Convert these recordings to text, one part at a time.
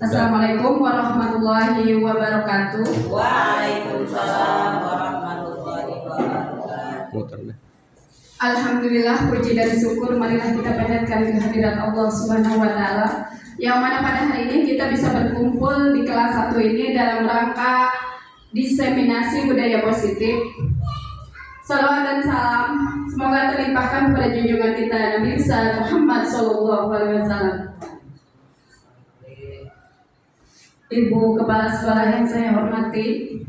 Assalamualaikum warahmatullahi wabarakatuh. Waalaikumsalam warahmatullahi wabarakatuh. Alhamdulillah, puji dan syukur marilah kita panjatkan kehadirat Allah Subhanahu wa taala yang mana pada hari ini kita bisa berkumpul di kelas 1 ini dalam rangka diseminasi budaya positif. Salawat dan salam semoga terlimpahkan kepada junjungan kita Nabi besar Muhammad sallallahu alaihi wasallam. Ibu Kepala Sekolah yang saya hormati,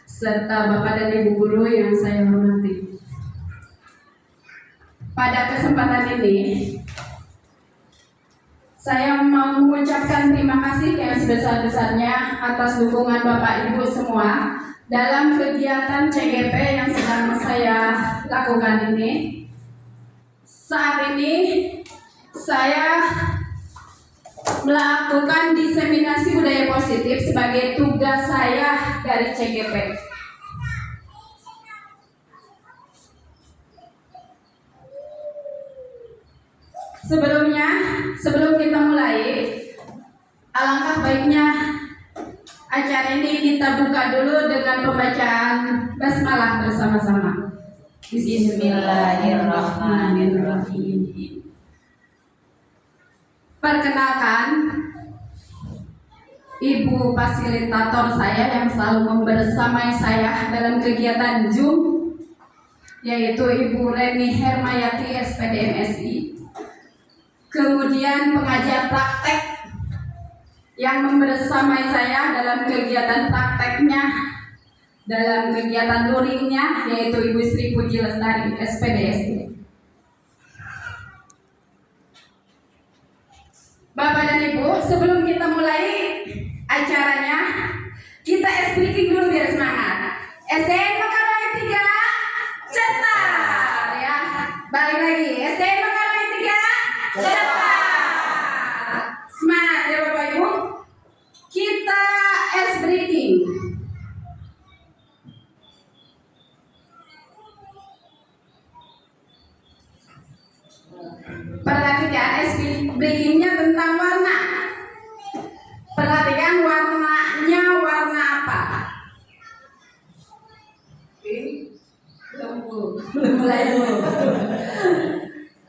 serta Bapak dan Ibu Guru yang saya hormati. Pada kesempatan ini, saya mau mengucapkan terima kasih yang sebesar-besarnya atas dukungan Bapak Ibu semua dalam kegiatan CGP yang sedang saya lakukan ini. Saat ini, saya melakukan diseminasi budaya positif sebagai tugas saya dari CGP. Sebelum kita mulai, alangkah baiknya acara ini kita buka dulu dengan pembacaan basmalah bersama-sama. Bismillahirrahmanirrahim. Perkenalkan, Ibu fasilitator saya yang selalu membersamai saya dalam kegiatan Zoom, yaitu Ibu Reni Hermayati SPD MSI. Kemudian pengajar praktek yang membersamai saya dalam kegiatan prakteknya, dalam kegiatan luringnya, yaitu Ibu Sri Puji Lestari SPD SD. Bapak dan Ibu, sebelum kita mulai acaranya, kita speaking dulu biar semangat. SDN Mekarwangi 3, cetar ya. Balik lagi, SDN Mekarwangi 3, cetar. Semangat ya Bapak Ibu. Kita breaking. Perhatikan breakingnya tentang warna. Perhatikan warnanya warna apa? Belum mulai dulu.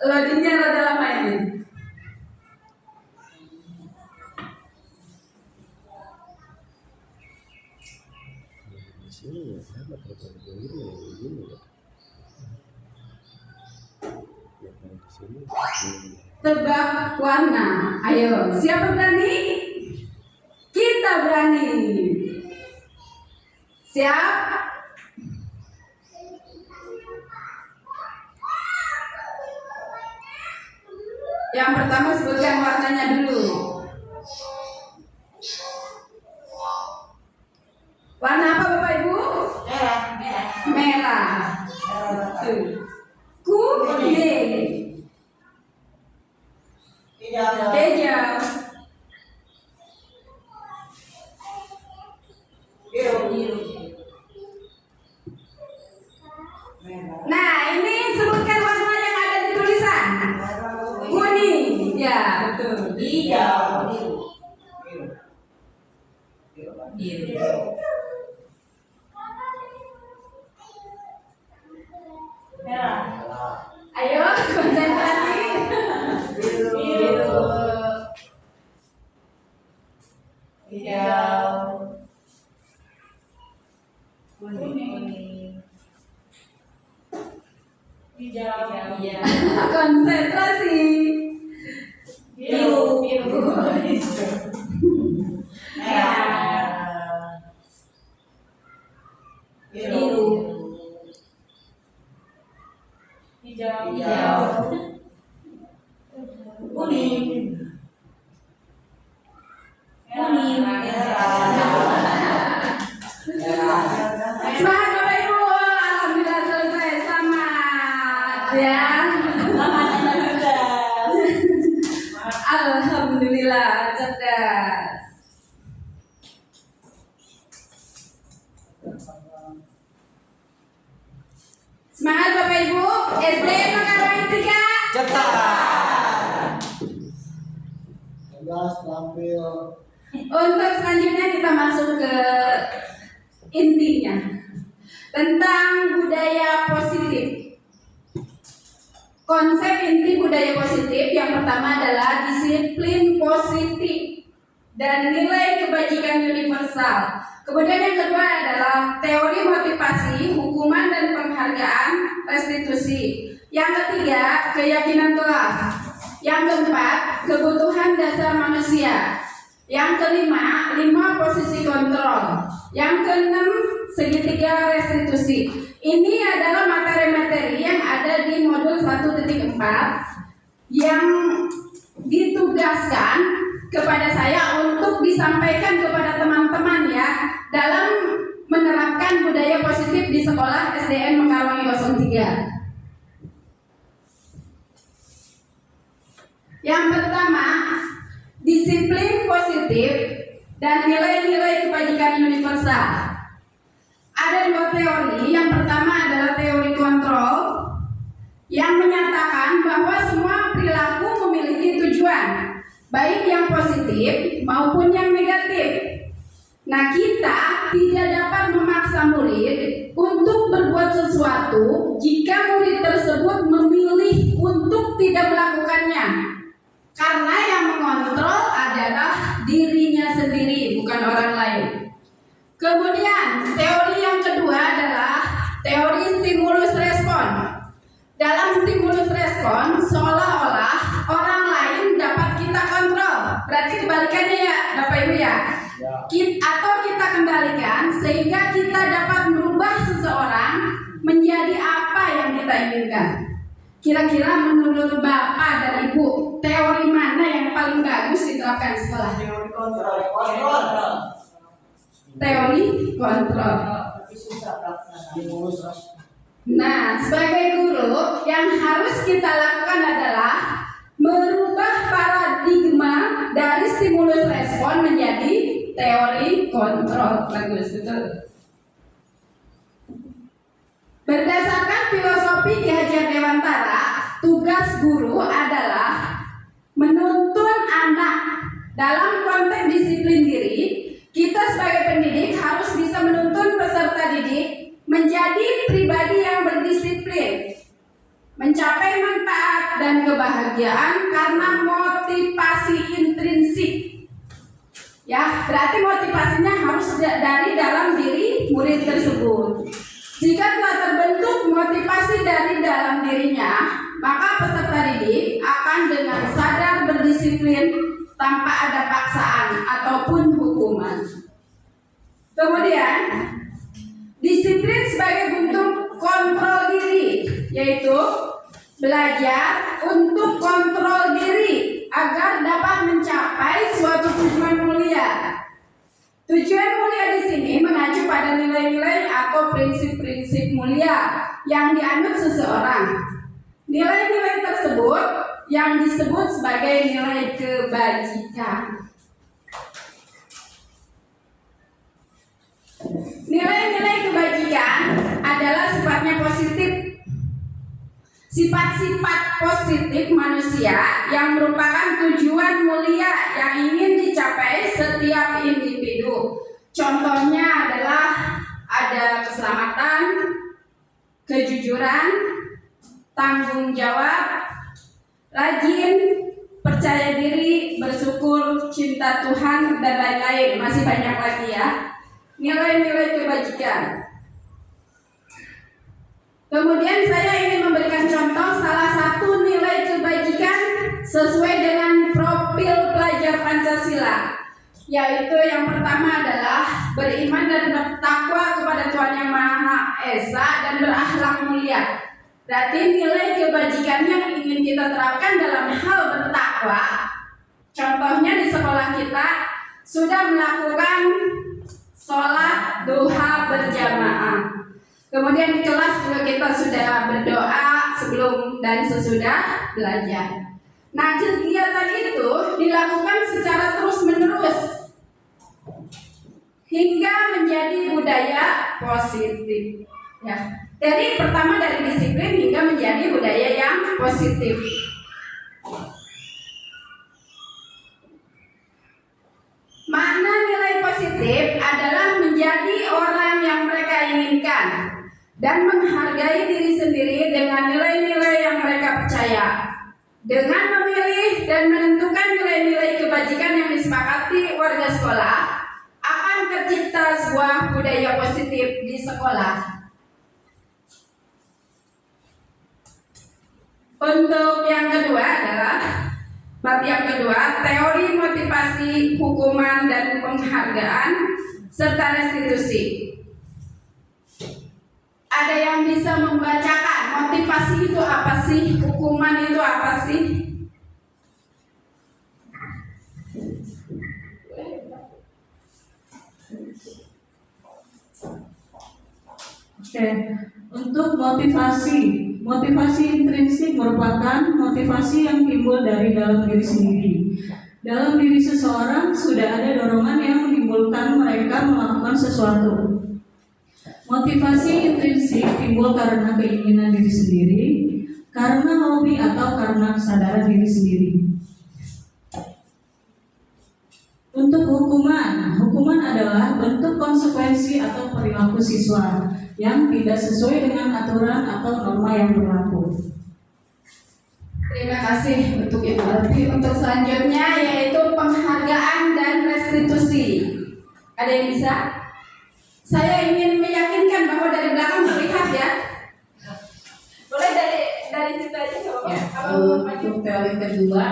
Loadingnya rada lama ini. Tebak warna. Ayo, siapa berani? Kita berani. Siap? Yang pertama sebutkan warnanya dulu. Warna apa Bapak Ibu? Merah. Kuning. Hijau. Nah, ini sebutkan warna yang ada di tulisan. Kuning. Ya, betul. Hijau. Ayo, konsentrasi. Biru. Hijau. Kuning. Hijau. Iya. Konsentrasi. Biru. Merah. Biru. Hijau. Kuning. Semangat Bapak Ibu. Alhamdulillah selesai. Selamat ya. Alhamdulillah cerdas. Semangat Bapak Ibu. SD Mekarwangi 3, Cetar. tugas tampil. Untuk selanjutnya kita masuk ke intinya tentang budaya positif. Konsep inti budaya positif yang pertama adalah disiplin positif dan nilai kebajikan universal. Kemudian yang kedua adalah teori motivasi, hukuman dan penghargaan, restitusi. Yang ketiga, keyakinan kelas. Yang keempat, kebutuhan dasar manusia. Yang kelima, 5 posisi kontrol. Yang keenam, segitiga restitusi. Ini adalah materi-materi yang ada di modul 1.4 yang ditugaskan kepada saya untuk disampaikan kepada teman-teman ya dalam menerapkan budaya positif di sekolah SDN Mekarwangi 03. Yang pertama, disiplin positif dan nilai-nilai kebajikan universal. Ada 2 teori. Yang pertama adalah teori kontrol yang menyatakan bahwa semua perilaku memiliki tujuan, baik yang positif maupun yang negatif. Nah, kita tidak dapat memaksa murid untuk berbuat sesuatu jika murid tersebut memilih untuk tidak melakukannya. Karena yang mengontrol adalah dirinya sendiri, bukan orang lain. Kemudian, teori yang kedua adalah teori stimulus respon. Dalam stimulus respon, seolah-olah orang lain dapat kita kontrol. Berarti kebalikannya ya, Bapak Ibu ya. Atau kita kendalikan sehingga kita dapat merubah seseorang menjadi apa yang kita inginkan. Kira-kira menurut Bapak dan Ibu, teori mana yang paling bagus diterapkan di sekolah? Teori kontrol. Teori kontrol. Tapi susah pelaksana. Stimulus respon. Nah, sebagai guru yang harus kita lakukan adalah merubah paradigma dari stimulus respon menjadi teori kontrol. Bagus, betul. Berdasarkan filosofi Ki Hajar Dewantara, tugas guru adalah menuntun anak dalam konteks disiplin diri. Kita sebagai pendidik harus bisa menuntun peserta didik menjadi pribadi yang berdisiplin, mencapai manfaat dan kebahagiaan karena motivasi intrinsik. Ya, berarti motivasinya harus dari dalam diri murid tersebut. Jika telah terbentuk motivasi dari dalam dirinya, maka peserta didik akan dengan sadar berdisiplin tanpa ada paksaan ataupun hukuman. Kemudian, disiplin sebagai bentuk kontrol diri, yaitu belajar untuk kontrol diri agar dapat mencapai suatu tujuan mulia. Tujuan mulia di sini mengacu pada nilai-nilai atau prinsip-prinsip mulia yang dianut seseorang. Nilai-nilai tersebut yang disebut sebagai nilai kebajikan. Nilai-nilai kebajikan adalah sifatnya positif. Sifat-sifat positif manusia yang merupakan tujuan mulia yang ingin dicapai setiap individu. Contohnya adalah ada keselamatan, kejujuran, tanggung jawab, rajin, percaya diri, bersyukur, cinta Tuhan, dan lain-lain. Masih banyak lagi ya. Nilai-nilai kebajikan. Kemudian saya ingin memberikan contoh salah satu nilai kebajikan sesuai dengan profil pelajar Pancasila, yaitu yang pertama adalah beriman dan bertakwa kepada Tuhan Yang Maha Esa dan berakhlak mulia. Berarti nilai kebajikan yang ingin kita terapkan dalam hal bertakwa, contohnya di sekolah kita sudah melakukan sholat duha berjamaah. Kemudian di kelas juga kita sudah berdoa sebelum dan sesudah belajar. Nah, kegiatan itu dilakukan secara terus-menerus hingga menjadi budaya positif. Ya, dari pertama dari disiplin hingga menjadi budaya yang positif. dan menghargai diri sendiri dengan nilai-nilai yang mereka percaya. Dengan memilih dan menentukan nilai-nilai kebajikan yang disepakati warga sekolah, akan tercipta sebuah budaya positif di sekolah. Untuk yang kedua adalah bab yang kedua, teori motivasi, hukuman dan penghargaan serta restitusi. Ada yang bisa membacakan motivasi itu apa sih? Hukuman itu apa sih? Oke, untuk motivasi intrinsik merupakan motivasi yang timbul dari dalam diri sendiri. Dalam diri seseorang sudah ada dorongan yang menimbulkan mereka melakukan sesuatu. Motivasi intrinsik timbul karena keinginan diri sendiri, karena hobi atau karena kesadaran diri sendiri. Untuk hukuman adalah bentuk konsekuensi atau perilaku siswa yang tidak sesuai dengan aturan atau norma yang berlaku. Terima kasih untuk Ibu Alfi. Untuk selanjutnya yaitu penghargaan dan restitusi. Ada yang bisa? Saya ingin meyakinkan bahwa dari belakang terlihat ya. Boleh dari situ aja coba. Ya, untuk teori kedua,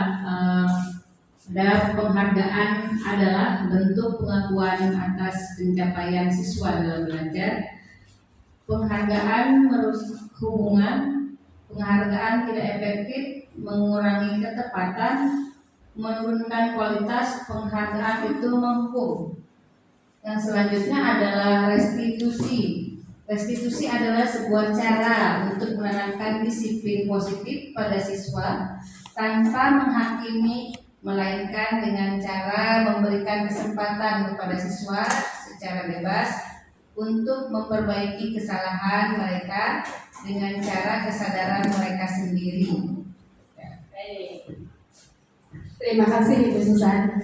ada penghargaan adalah bentuk pengakuan atas pencapaian siswa dalam belajar. Penghargaan merusak hubungan, penghargaan tidak efektif, mengurangi ketepatan, menurunkan kualitas, penghargaan itu menghukum. Yang selanjutnya adalah restitusi. Restitusi adalah sebuah cara untuk menanamkan disiplin positif pada siswa tanpa menghakimi, melainkan dengan cara memberikan kesempatan kepada siswa secara bebas untuk memperbaiki kesalahan mereka dengan cara kesadaran mereka sendiri. Terima kasih Ibu Susan.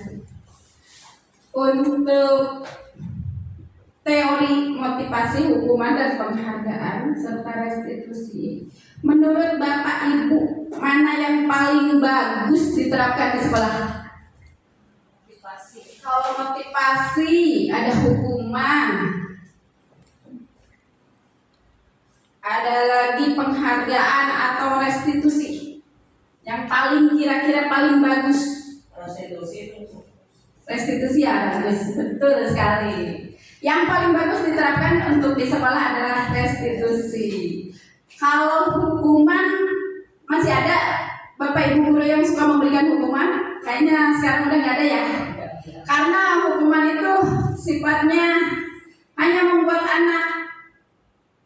Untuk teori motivasi, hukuman dan penghargaan serta restitusi, menurut Bapak Ibu mana yang paling bagus diterapkan di sekolah? Kalau motivasi ada hukuman, ada lagi penghargaan atau restitusi. Yang paling kira-kira paling bagus restitusi ya, bagus, betul sekali. Yang paling bagus diterapkan untuk di sekolah adalah restitusi. Kalau hukuman masih ada Bapak Ibu guru yang suka memberikan hukuman, kayaknya sekarang udah nggak ada ya. Karena hukuman itu sifatnya hanya membuat anak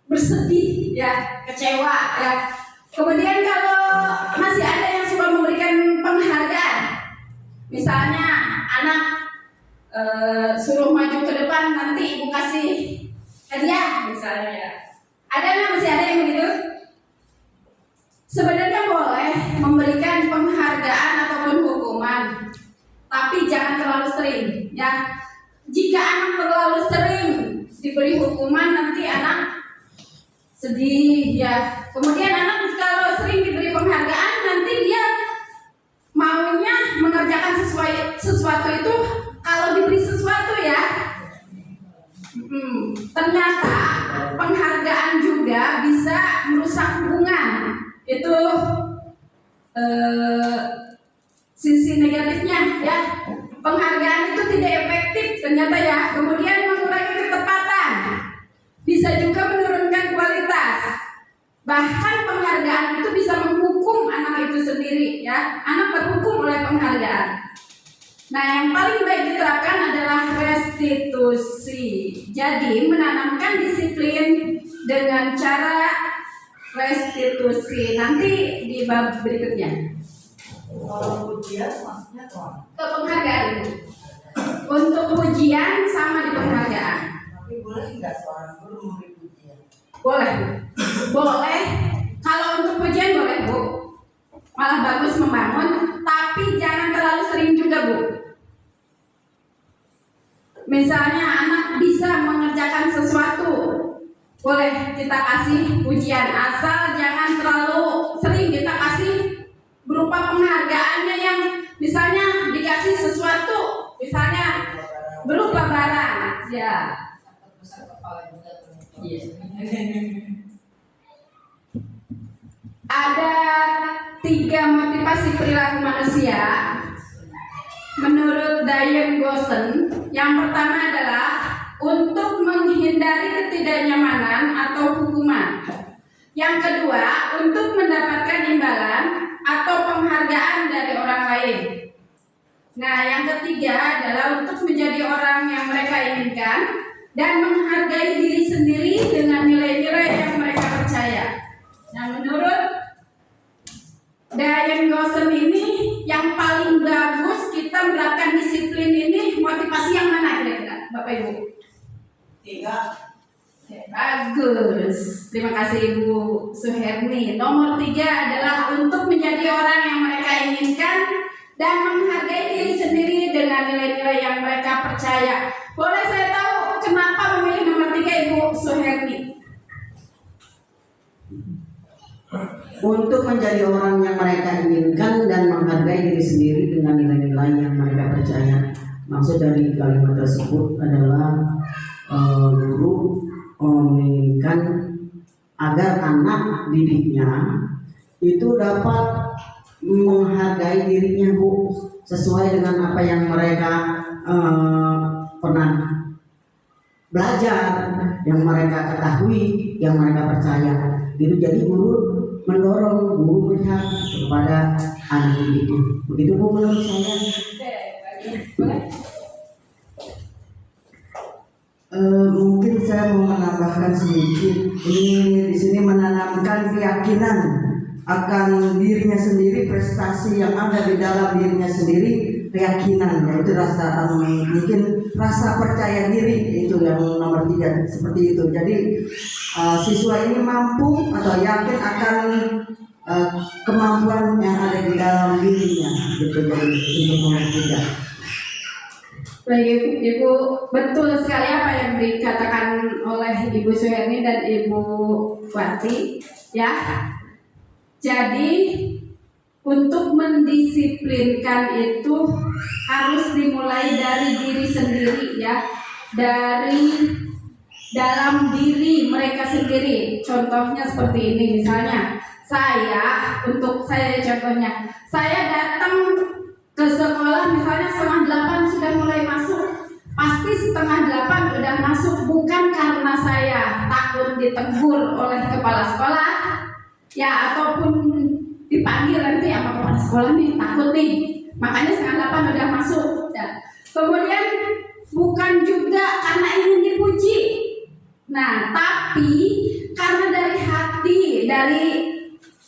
bersedih ya, kecewa ya. Kemudian kalau masih ada yang suka memberikan penghargaan, misalnya anak suruh maju ke depan, nanti ibu kasih hadiah misalnya ya. Ada nggak, masih ada yang begitu? Sebenarnya boleh memberikan penghargaan ataupun hukuman, tapi jangan terlalu sering ya. Jika anak terlalu sering diberi hukuman, nanti anak sedih ya. Kemudian anak kalau sering diberi penghargaan, nanti dia maunya mengerjakan sesuatu itu kalau diberi sesuatu ya. Ternyata penghargaan juga bisa merusak hubungan. Itu sisi negatifnya ya. Penghargaan itu tidak efektif ternyata ya. Kemudian mengurangi ketepatan, bisa juga menurunkan kualitas. Bahkan penghargaan itu bisa menghukum anak itu sendiri ya. Anak terhukum oleh penghargaan. Nah, yang paling baik diterapkan adalah restitusi. Jadi menanamkan disiplin dengan cara restitusi. Nanti di bab berikutnya. Kalau ujian maksudnya apa? Ke penghargaan. Untuk ujian sama di penghargaan. Tapi boleh nggak seorang guru memberi ujian? Boleh. Boleh. Kalau untuk ujian boleh, Bu. Malah bagus membangun, tapi jangan terlalu sering juga, Bu. Misalnya anak bisa mengerjakan sesuatu boleh kita kasih pujian, asal jangan terlalu sering kita kasih berupa penghargaannya yang misalnya dikasih sesuatu, misalnya berupa barang, ya. Ada 3 motivasi perilaku manusia menurut Diane Gossen. Yang pertama adalah untuk menghindari ketidaknyamanan atau hukuman. Yang kedua, untuk mendapatkan imbalan atau penghargaan dari orang lain. Nah, yang ketiga adalah untuk menjadi orang yang mereka inginkan dan menghargai diri sendiri dengan nilai-nilai yang mereka percaya. Nah, menurut Diane Gossen ini yang paling bagus kita menerapkan disiplin ini, motivasi yang mana kira-kira, Bapak Ibu? 3. Bagus, terima kasih Ibu Suherni. Nomor 3 adalah untuk menjadi orang yang mereka inginkan dan menghargai diri sendiri dengan nilai-nilai yang mereka percaya. Boleh saya tahu kenapa memilih nomor 3 Ibu Suherni? Untuk menjadi orang yang mereka inginkan dan menghargai diri sendiri dengan nilai-nilai yang mereka percaya. Maksud dari kalimat tersebut adalah guru menginginkan agar anak didiknya itu dapat menghargai dirinya, Bu, sesuai dengan apa yang mereka pernah belajar, yang mereka ketahui, yang mereka percaya. Gitu. Jadi guru mendorong, guru berhak kepada anak didiknya. Begitu, Bu, menurut saya. Boleh? Mungkin saya mau menambahkan sedikit. Ini di sini menanamkan keyakinan akan dirinya sendiri, prestasi yang ada di dalam dirinya sendiri, keyakinan, yaitu rasa mungkin rasa percaya diri, itu yang nomor 3 seperti itu. Jadi siswa ini mampu atau yakin akan kemampuan yang ada di dalam dirinya, gitu. Jadi itu nomor 3. Baik Ibu, betul sekali apa yang dikatakan oleh Ibu Suherni dan Ibu Wati, ya. Jadi untuk mendisiplinkan itu harus dimulai dari diri sendiri, ya, dari dalam diri mereka sendiri. Contohnya seperti ini, misalnya untuk saya contohnya, saya datang ke sekolah misalnya 7:30 sudah mulai masuk, pasti 7:30 udah masuk, bukan karena saya takut ditegur oleh kepala sekolah, ya, ataupun dipanggil nanti sama kepala sekolah nih, takut nih, makanya 7:30 udah masuk, ya. Kemudian bukan juga karena ingin dipuji, nah, tapi karena dari hati, dari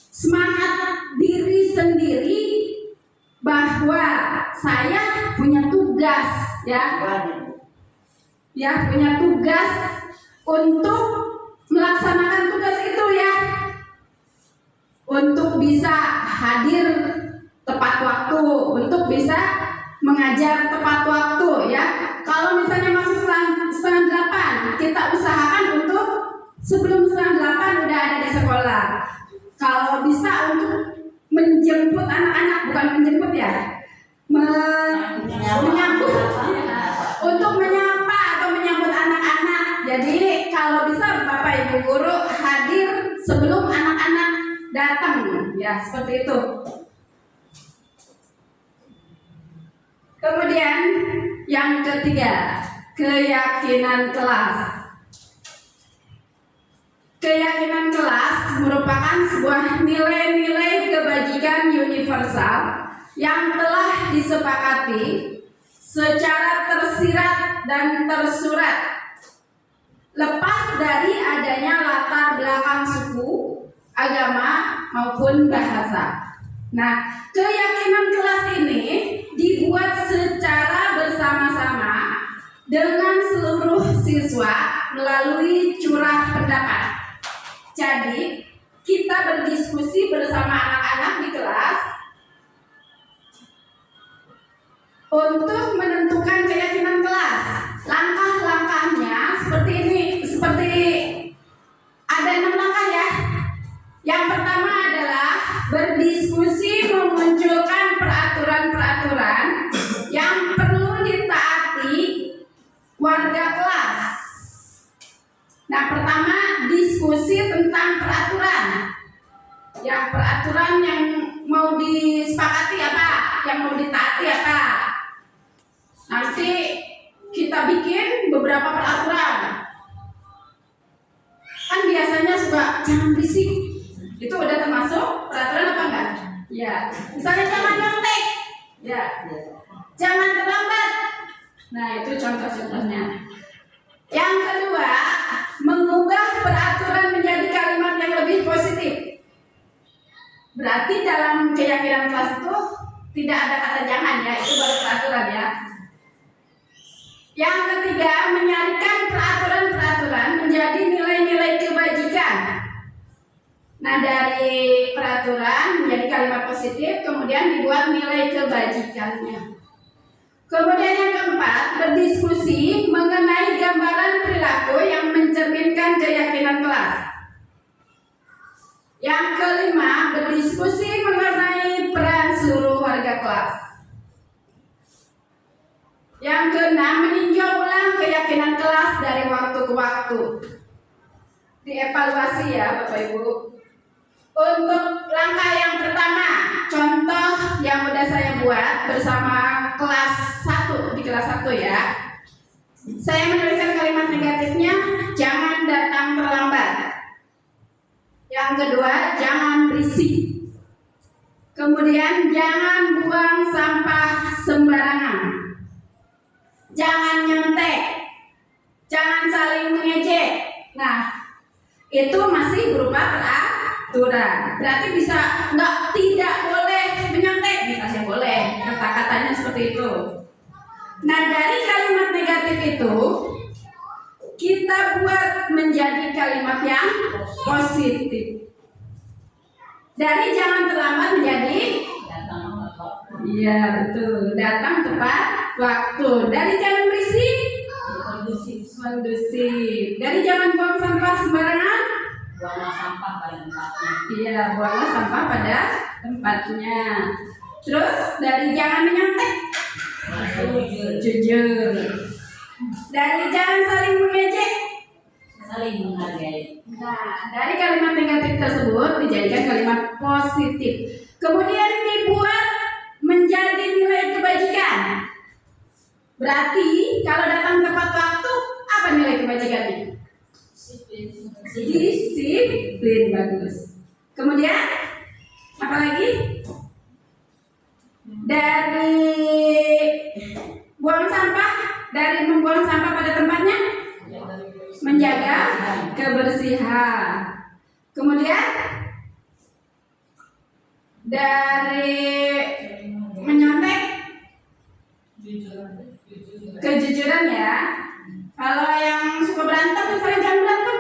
semangat diri sendiri, bahwa saya punya tugas, ya, punya tugas untuk melaksanakan tugas itu, ya, untuk bisa hadir tepat waktu, untuk bisa mengajar tepat waktu, ya. Kalau misalnya masuk 7:30, kita usahakan untuk sebelum 7:30 udah ada di sekolah. Kalau bisa untuk menjemput anak-anak, bukan menjemput, ya, menyambut, untuk menyapa atau menyambut anak-anak. Jadi kalau bisa Bapak Ibu guru hadir sebelum anak-anak datang, ya, seperti itu. Kemudian yang ketiga, keyakinan kelas. Keyakinan kelas merupakan sebuah nilai-nilai kebajikan universal yang telah disepakati secara tersirat dan tersurat, lepas dari adanya latar belakang suku, agama, maupun bahasa. Nah, keyakinan kelas ini dibuat secara bersama-sama dengan seluruh siswa melalui curah pendapat. Jadi, kita berdiskusi bersama anak-anak di kelas untuk menentukan keyakinan kelas. Langkah-langkahnya seperti ini, seperti berdiskusi tentang peraturan. Yang peraturan yang mau disepakati apa, yang mau ditaati apa. Nanti kita bikin beberapa peraturan. Kan biasanya suka jangan berisik. Itu udah termasuk peraturan apa enggak? Ya. Misalnya jangan nyontek. Ya. Jangan terlambat. Nah, itu contoh-contohnya. Yang kedua, mengubah peraturan menjadi kalimat yang lebih positif. Berarti dalam keyakinan kelas itu tidak ada kata jangan ya, itu baru peraturan ya. Yang ketiga, menyarikan peraturan-peraturan menjadi nilai-nilai kebajikan. Nah, dari peraturan menjadi kalimat positif, kemudian dibuat nilai kebajikannya. Kemudian yang keempat, berdiskusi mengenai gambaran perilaku yang mencerminkan keyakinan kelas. Yang kelima, berdiskusi mengenai peran seluruh warga kelas. Yang keenam, meninjau ulang keyakinan kelas dari waktu ke waktu. Dievaluasi ya Bapak Ibu. Untuk langkah yang pertama, contoh yang udah saya buat bersama kelas 1 di kelas 1 ya. Saya menuliskan kalimat negatifnya, jangan datang terlambat. Yang kedua, jangan berisik. Kemudian jangan buang sampah sembarangan. Jangan nyontek. Jangan saling mengejek. Nah, itu masih berupa peraturan. Berarti bisa tidak boleh menyontek, bisa boleh. Kata-katanya seperti itu. Nah, dari kalimat negatif itu kita buat menjadi kalimat yang positif. Dari jangan terlambat menjadi iya betul, datang tepat waktu. Dari jangan berisik kondusif. Dari jangan buang sampah sembarangan, buanglah sampah pada tempatnya. iya, buanglah sampah pada tempatnya. Terus dari jangan menyontek, jujur. Dari jangan saling mengejek, Saling menghargai. nah, dari kalimat negatif tersebut dijadikan kalimat positif. Kemudian dibuat menjadi nilai kebajikan. Berarti kalau datang tepat waktu, apa nilai kebajikannya? Disiplin, bagus. Kemudian apa lagi? Dari buang sampah, dari membuang sampah pada tempatnya, menjaga kebersihan. Kemudian dari menyontek, kejujuran ya. Kalau yang suka berantem, misalnya jangan berantem,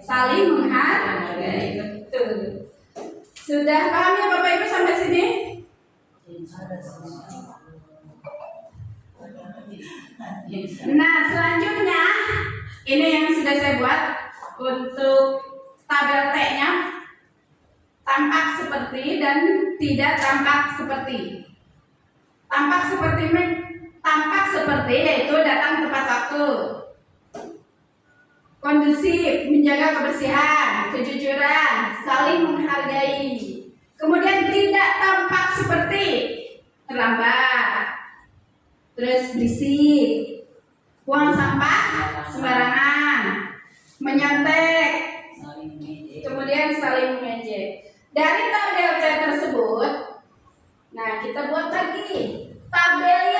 saling menghargai. Betul. Sudah paham ya Bapak Ibu sampai sini? Nah, selanjutnya ini yang sudah saya buat untuk tabel T-nya, tampak seperti dan tidak tampak seperti. Tampak seperti yaitu datang tepat waktu, kondusif, menjaga kebersihan, kejujuran, saling menghargai. Kemudian tidak tampak seperti terlambat, terus berisik, buang sampah sembarangan, menyontek, kemudian saling mengejek. Dari tabel T tersebut, nah kita buat lagi tabel Y.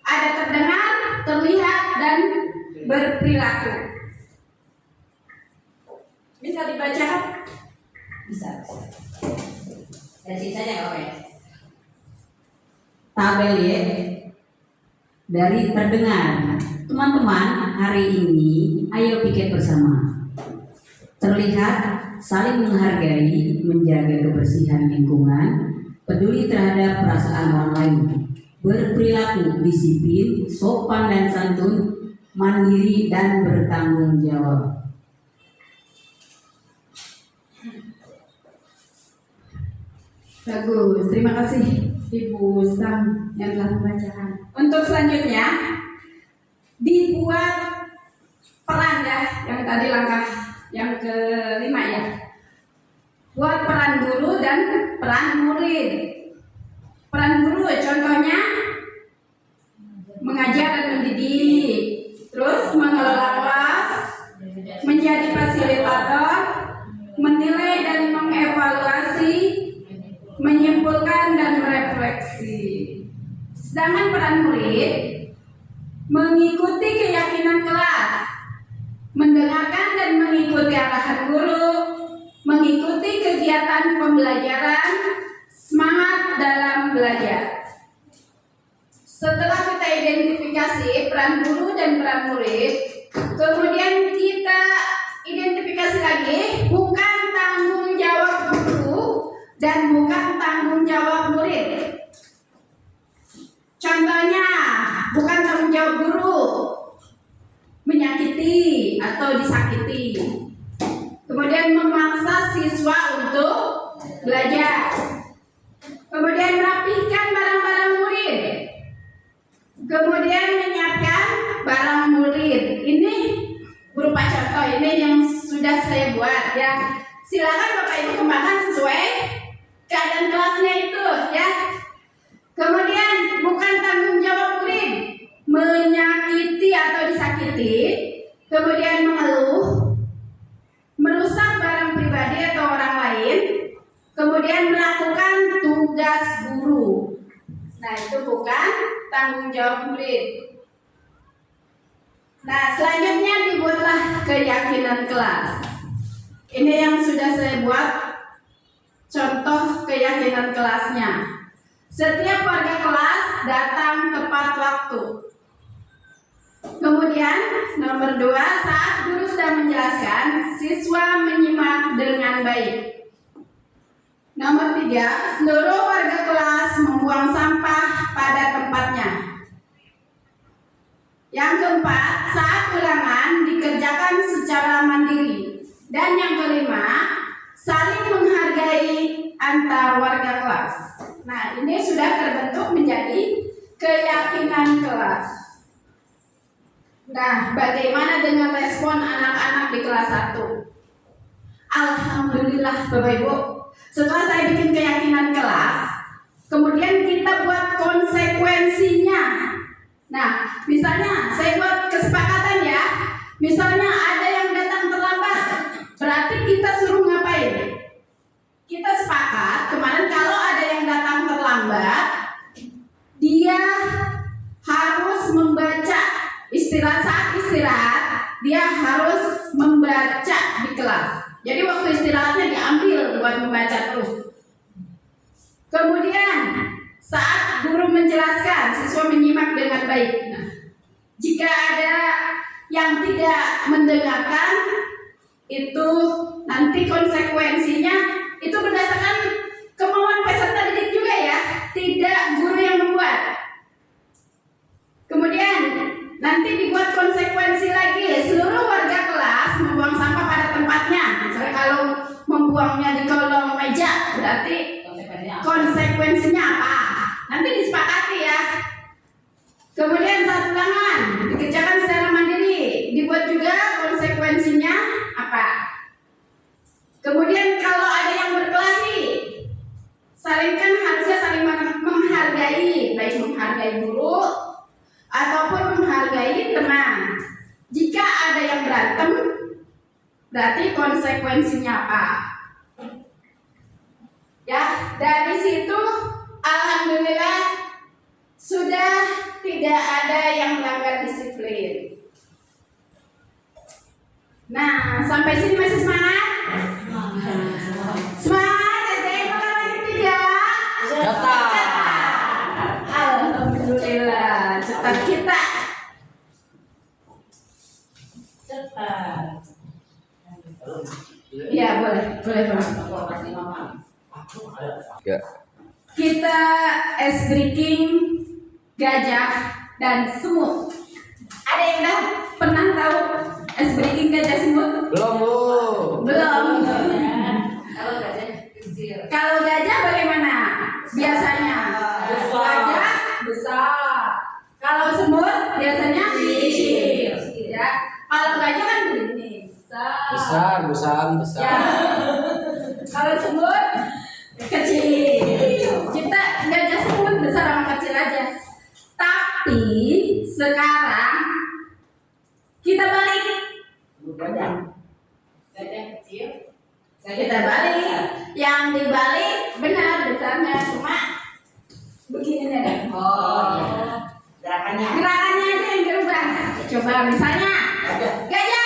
Ada terdengar, terlihat, dan berperilaku. Bisa dibacakan? Bisa. Dari saja nggak apa ya? Tabel Y dari terdengar. Teman-teman, hari ini ayo pikir bersama. Terlihat, saling menghargai, menjaga kebersihan lingkungan, peduli terhadap perasaan orang lain, berperilaku disiplin, sopan dan santun, mandiri dan bertanggung jawab. Bagus, terima kasih Ibu Sam yang telah membacakan. Untuk selanjutnya dibuat peran ya, yang tadi langkah yang kelima ya. Buat peran guru dan peran murid. Peran guru contohnya mengajar dan mendidik, terus mengelola kelas, menjadi fasilitator, menilai dan mengevaluasi, menyimpulkan dan merefleksi. Sedangkan peran murid mengikuti keyakinan kelas, mendengarkan dan mengikuti arahan guru, mengikuti kegiatan pembelajaran, semangat dalam belajar. Setelah kita identifikasi peran guru dan peran murid, kemudian kita identifikasi lagi bukan tanggung jawab guru dan bukan tanggung jawab murid. Contohnya, bukan tanggung jawab guru menyakiti atau disakiti. Kemudian memaksa siswa untuk belajar. Kemudian merapikan barang-barang murid. Kemudian menyiapkan barang murid. Ini berupa contoh, ini yang sudah saya buat ya. Silakan Bapak Ibu kembangkan sesuai keadaan kelasnya itu ya. Kemudian bukan tanggung jawab murid menyakiti atau disakiti, kemudian mengeluh, merusak barang pribadi atau orang lain, kemudian melakukan tugas guru. Nah, itu bukan tanggung jawab murid. Nah, selanjutnya dibuatlah keyakinan kelas. Ini yang sudah saya buat contoh keyakinan kelasnya. Setiap warga kelas datang tepat waktu. Kemudian nomor 2, saat guru sudah menjelaskan, siswa menyimak dengan baik. Nomor 3, seluruh warga kelas membuang sampah pada tempatnya. Yang keempat, saat ulangan dikerjakan secara mandiri. Dan yang kelima, saling menghargai antar warga kelas. Nah, ini sudah terbentuk menjadi keyakinan kelas. Nah, bagaimana dengan respon anak-anak di kelas 1? Alhamdulillah Bapak Ibu, setelah saya bikin keyakinan kelas, kemudian kita buat konsekuensinya. Nah, misalnya saya buat kesepakatan ya. Misalnya ada yang datang terlambat, berarti kita suruh ngapain? Kita sepakat kemarin kalau ada yang datang terlambat, dia harus membaca saat istirahat, dia harus membaca di kelas. Jadi waktu istirahatnya diambil buat membaca terus. Kemudian saat guru menjelaskan, siswa menyimak dengan baik. Nah, jika ada yang tidak mendengarkan, itu nanti konsekuensinya itu berdasarkan kemauan peserta didik juga ya, tidak guru yang membuat. Kemudian nanti dibuat konsekuensi lagi, seluruh warga kelas membuang sampah pada tempatnya. Misalnya kalau membuangnya di kolong meja, berarti konsekuensinya apa? Nanti disepakati ya. Kemudian saat ulangan dikerjakan secara mandiri, dibuat juga konsekuensinya apa? Kemudian kalau ada yang berkelahi, harusnya saling menghargai, baik menghargai guru ataupun menghargai teman. Jika ada yang berantem, berarti konsekuensinya apa? Ya, dari situ alhamdulillah sudah tidak ada yang melanggar disiplin. Nah, sampai sini masih semangat? Semangat, SDM langkah 3. Alhamdulillah, cepat kita. Cepat. Iya, boleh Pak. Ya. Kita ice breaking gajah dan semut. Ada yang udah pernah tahu ice breaking gajah semut? Belum, Bu. Belum. Kalau gajah kecil. Kalau gajah bagaimana? Biasanya gajah besar. Kalau semut biasanya kecil. Ya. Kalau gajah Besar, besar, besar. Ya. Kalau semut kecil. Kita gajah semut besar sama kecil aja. Tapi sekarang kita balik. Gajah kecil. Kita balik. Yang dibalik benar besarnya cuma begini nih. Gerakannya. Gerakannya aja yang berubah. Coba misalnya gajah.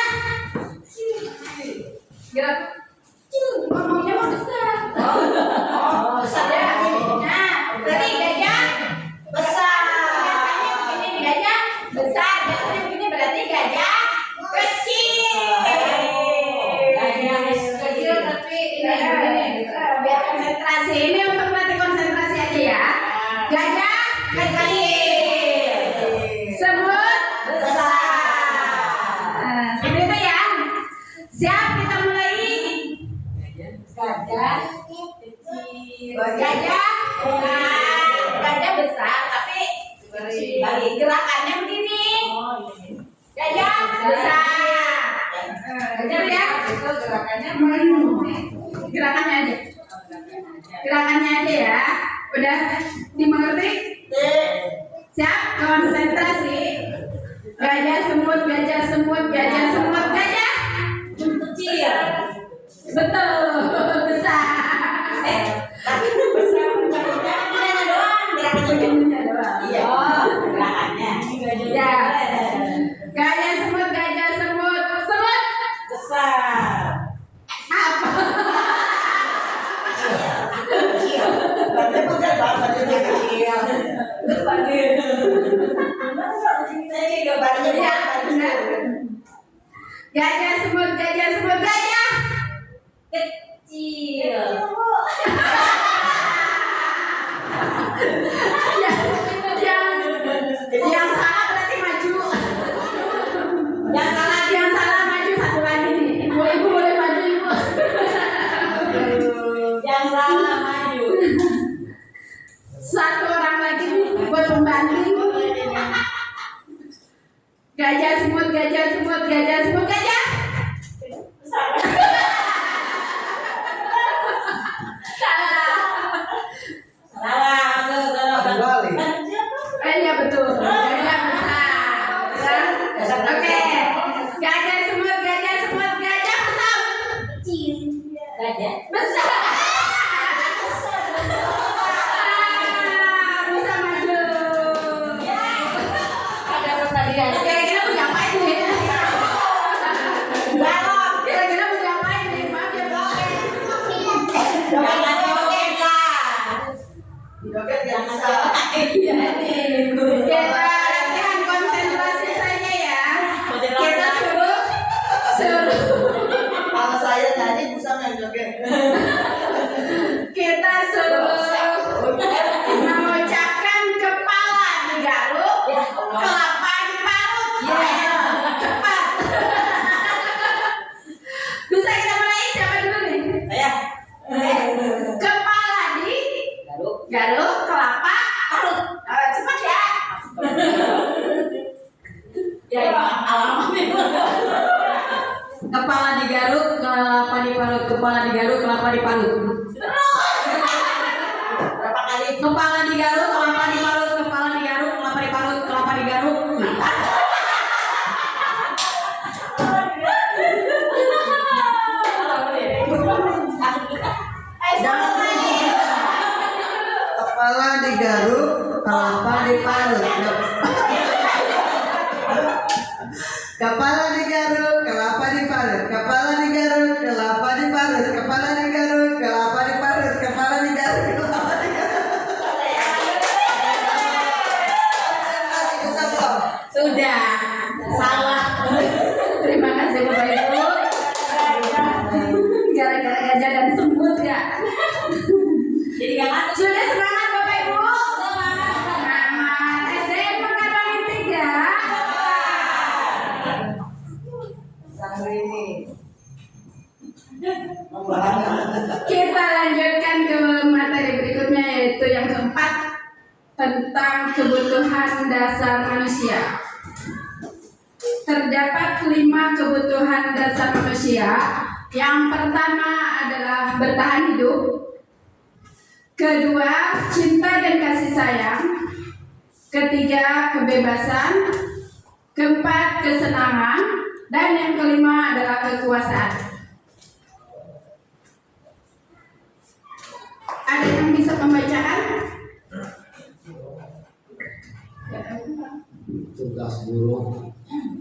Gerak. Ngomongnya mau besar. Besar Ya. ya. Nah, berarti gajah besar. Biasanya begini gajah besar. Biasanya begini berarti gajah kecil. Gajah kecil tapi ini biar konsentrasi. Ini untuk melatih konsentrasi aja ya. Gajah kecil. Semut besar. Nah, seperti itu ya. Siap, kita mulai. Gajah kecil. Gajah besar. Gajah besar tapi balik gerakannya begini. Gajah besar. Gajah ya. Gerakannya gerakannya aja. Gerakannya aja ya. Udah dimengerti? Siap, konsentrasi. Gajah semut, gajah semut, gajah semut, gajah Kecil. betul besar. Tapi besar gerakannya doang. Begininya doang. Iya. Gerakannya. Ya. Gajah semut, semut Besar. apa? Kecil. Berarti bukan badannya kecil. Ini gambarnya Ya, bukan benar. Gajah semut, gajah kecil. yang salah berarti maju. Yang salah maju satu lagi nih. Ibu boleh maju ibu. Yang salah maju. Satu orang lagi nih buat pembanding. Gajah semut, gajah. Salah. Kembali. Iya betul. Gajah besar. Oke. Gajah semut, gajah besar. Gajah. Besar. Bisa maju. Ada pertandingan. Kira-kira mau ngapain nih? Balok. Kira-kira mau ngapain nih? Maaf ya Pak. Jangan joget lah. Joget yang bisa. Iya nih. Kita latihan konsentrasi saja ya. Kita suruh. Kalau saya nyanyi bisa nggak joget? Kita suruh mengucapkan kepala digaruk, kelapa diparut. Cepat. Bisa kita mulai siapa dulu nih? Saya. Kepala digaruk, kelapa parut. Cepat ya. Ya, Kepala digaruk, kelapa diparut. Kepala digaruk, kelapa diparut. Berapa kali? Kepala digaruk, kelapa diparut. Kepala digaruk, kelapa diparut. Kelapa digaruk. Kepala digaruk, kelapa diparut. Kepala digaruk, kelapa diparut. Kepala digaruk, kelapa diparut. Kepala digaruk, kelapa diparut. Kepala digaruk, kelapa diparut. Masih bisa belum? sudah. Salah. Terima kasih Bapak Ibu. Gara-gara gajah dan semut ya. Jadi jangan. Sudah semangat Bapak Ibu. Semangat. SDN Pekalongan 3. Sangri ini. Kita lanjutkan ke materi berikutnya yaitu yang keempat tentang kebutuhan dasar manusia. terdapat 5 kebutuhan dasar manusia. Yang pertama adalah bertahan hidup. Kedua, cinta dan kasih sayang. Ketiga, kebebasan. Keempat, kesenangan. Dan yang kelima adalah kekuasaan. Ada yang bisa membacakan? Tugas guru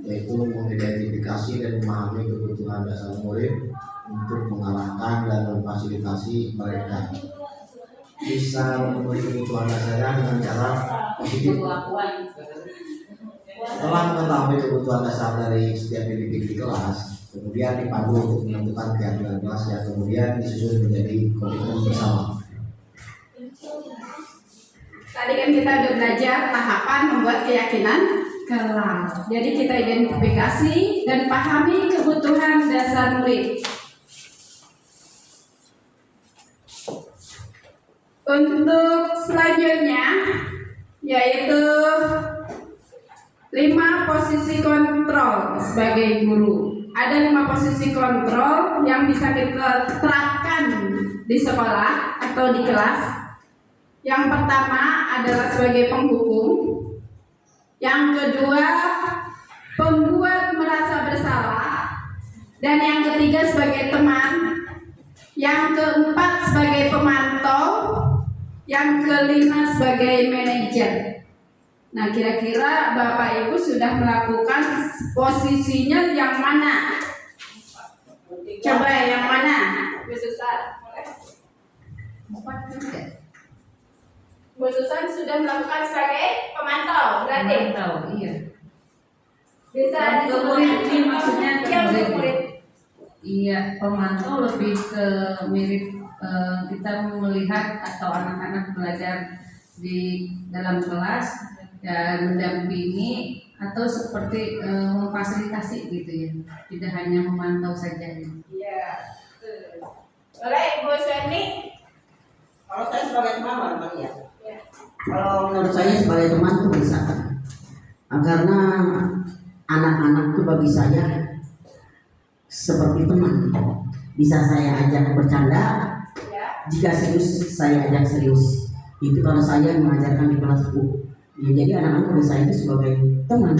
yaitu mengidentifikasi dan memahami kebutuhan dasar murid untuk mengarahkan dan memfasilitasi mereka bisa memenuhi kebutuhan dasarnya dengan cara positif. Setelah mengetahui kebutuhan dasar dari setiap individu di kelas, kemudian dipandu untuk menentukan keyakinan kelas yang kemudian disusun menjadi komitmen bersama. Tadi kan kita udah belajar tahapan membuat keyakinan kelas. Jadi kita identifikasi dan pahami kebutuhan dasar murid. Untuk selanjutnya yaitu 5 posisi kontrol sebagai guru. Ada 5 posisi kontrol yang bisa kita terapkan di sekolah atau di kelas. Yang pertama adalah sebagai penghukum. Yang kedua, pembuat merasa bersalah. Dan yang ketiga sebagai teman. Yang keempat sebagai pemantau. Yang kelima sebagai manajer. Nah, kira-kira Bapak Ibu sudah melakukan posisinya yang mana? Coba yang mana? Bu Susan. Bu Susan sudah melakukan sebagai pemantau, berarti? Pemantau, iya. Bisa Ke murid ini maksudnya ke Iya, murid. murid. Iya, pemantau lebih ke mirip kita melihat atau anak-anak belajar di dalam kelas dan mendampingi atau seperti memfasilitasi gitu ya, tidak hanya memantau saja. Iya. Boleh Ibu Sueni? Kalau saya sebagai teman barangkali ya. Ya. Kalau menurut saya sebagai teman itu bisa. Karena anak-anak itu bagi saya seperti teman. Bisa saya ajak bercanda, Ya. jika serius saya ajak serius. Itu kalau saya mengajarkan di kelas Bu. Ya, jadi anak-anak bagi saya itu sebagai teman.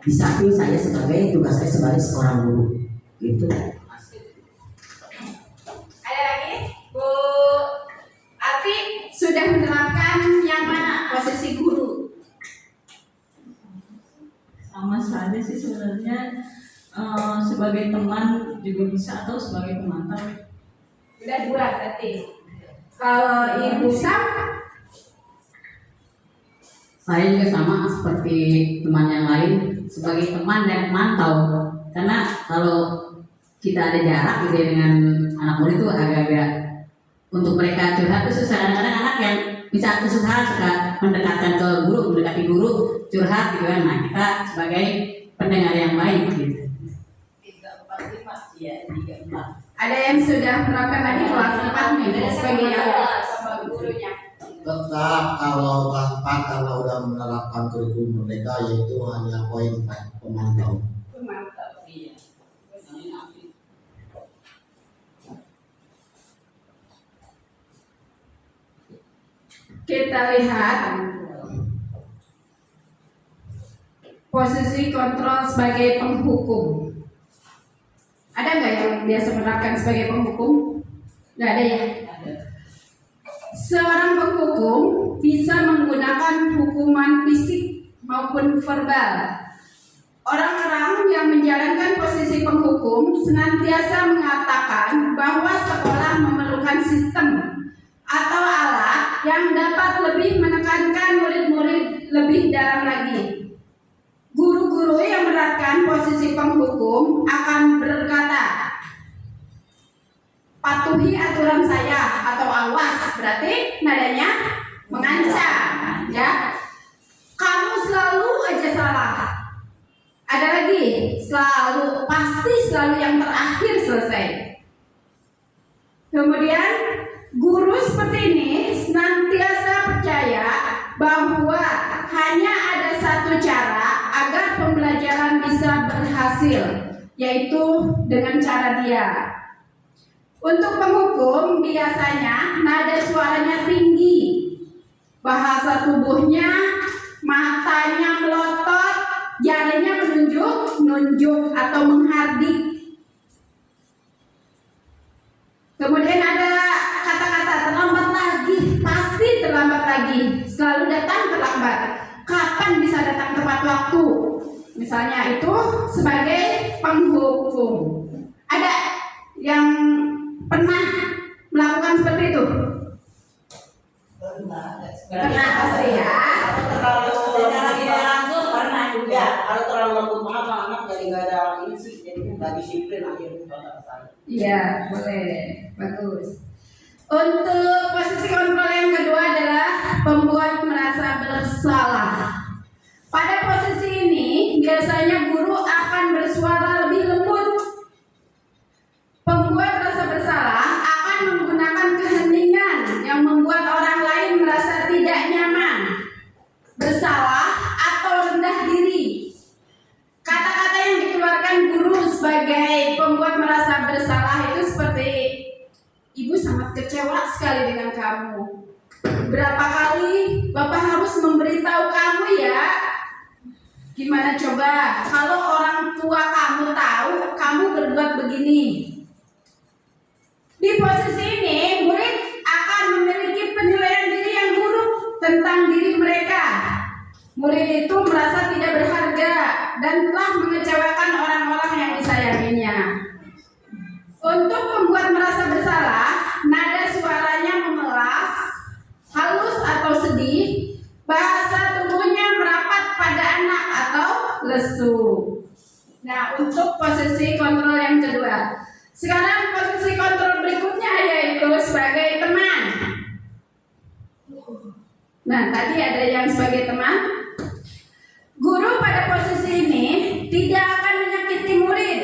Di samping saya sebagai tugas saya sebagai seorang guru. Gitu. Ada lagi? Bu Ati sudah menerapkan yang mana posisi guru? Sama saja sih sebenarnya, sebagai teman juga bisa atau sebagai pemantau. Udah 2 berarti. Kalau Ibu Sam, Saya juga sama seperti teman yang lain, sebagai teman dan pemantau. Karena kalau kita ada jarak gitu ya dengan anak murid itu agak-agak untuk mereka curhat itu susah. Kadang-kadang anak yang bisa kesusahan suka mendekatkan ke guru, mendekati guru, curhat gitu kan. Nah, kita sebagai pendengar yang baik gitu. 3, 4, 5, ya 3, 4. ada yang sudah menerapkan tadi kelas 4 nih sebagai sama gurunya. Tetap kalau kelas 4 karena udah menerapkan kurikulum merdeka yaitu hanya poin pemantau. Mantap. Iya. Kita lihat posisi kontrol sebagai penghukum. Ada nggak yang biasa menerapkan sebagai penghukum? Nggak ada ya? Seorang penghukum bisa menggunakan hukuman fisik maupun verbal. Orang-orang yang menjalankan posisi penghukum senantiasa mengatakan bahwa sekolah memerlukan sistem atau alat yang dapat lebih menekankan murid-murid lebih dalam lagi. Guru-guru yang menerapkan posisi penghukum akan berkata, patuhi aturan saya atau awas, berarti nadanya mengancam, ya. Kamu selalu aja salah. Ada lagi, selalu, pasti selalu yang terakhir selesai. Kemudian guru seperti ini senantiasa percaya bahwa hanya ada satu cara agar pembelajaran bisa berhasil, yaitu dengan cara dia. Untuk penghukum biasanya nada suaranya tinggi, bahasa tubuhnya, matanya melotot, jarinya menunjuk atau menghardik. Kemudian ada kata-kata terlambat lagi, pasti terlambat lagi, selalu datang terlambat. Kapan bisa datang tepat waktu? Misalnya itu sebagai penghukum. Ada yang pernah melakukan seperti itu? Pernah pasti ya. Pernah juga. Kalau terlalu lembut banget anak jadi nggak ada ini sih, jadi nggak disiplin akhirnya. Iya, boleh. Bagus. Untuk posisi kontrol yang kedua adalah pembuat merasa bersalah. Pada posisi ini, biasanya guru akan bersuara lebih lembut. Pembuat rasa bersalah akan menggunakan keheningan yang membuat orang lain merasa tidak nyaman, bersalah, atau rendah diri. Kata-kata yang dikeluarkan guru sebagai pembuat merasa bersalah itu seperti, "Ibu sangat kecewa sekali dengan kamu. Berapa kali Bapak harus memberitahu kamu ya? Gimana coba kalau orang tua kamu tahu kamu berbuat begini?" Di posisi ini, murid akan memiliki penilaian diri yang buruk tentang diri mereka. Murid itu merasa tidak berharga dan telah mengecewakan orang-orang yang disayanginya. Untuk membuat merasa bersalah, nada suaranya memelas, halus atau sedih, bahasa tubuhnya merapat pada anak atau lesu. Nah, untuk posisi kontrol yang kedua. Sekarang posisi kontrol berikutnya yaitu sebagai teman. Nah, tadi ada yang sebagai teman. Guru pada posisi ini tidak akan menyakiti murid,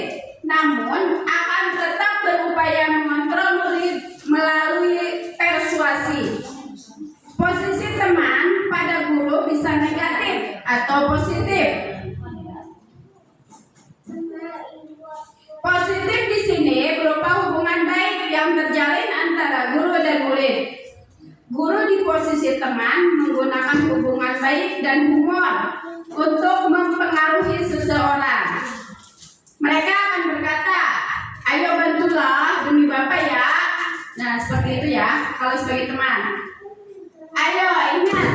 namun akan tetap berupaya mengontrol murid melalui persuasi. Posisi teman pada guru bisa negatif atau positif. Positif di sini berupa hubungan baik yang terjalin antara guru dan murid. Guru di posisi teman menggunakan hubungan baik dan humor untuk mempengaruhi seseorang. Mereka akan berkata, "Ayo bantulah demi Bapak ya." Nah, seperti itu ya kalau sebagai teman. Ayo ingat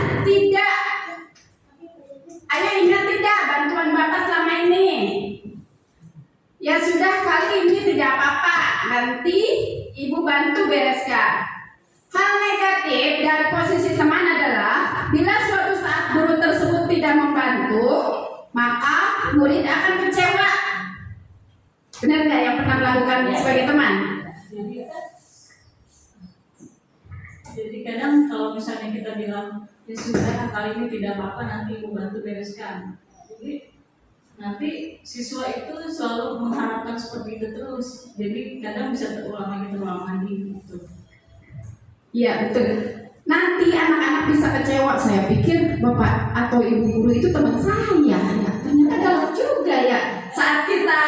tidak bantuan Bapak selama ini. Ya sudah, kali ini tidak apa-apa, nanti Ibu bantu bereskan. Hal negatif dari posisi teman adalah bila suatu saat guru tersebut tidak membantu, maka murid akan kecewa. Benar nggak yang pernah melakukan sebagai teman? Jadi kadang kalau misalnya kita bilang, "Ya sudah, kali ini tidak apa-apa, nanti Ibu bantu bereskan." Jadi nanti siswa itu selalu mengharapkan seperti itu terus. Jadi kadang bisa terulang lagi gitu. Iya, betul. Nanti anak-anak bisa kecewa. Saya pikir Bapak atau Ibu guru itu teman saya ya. Ternyata galak juga ya. Saat kita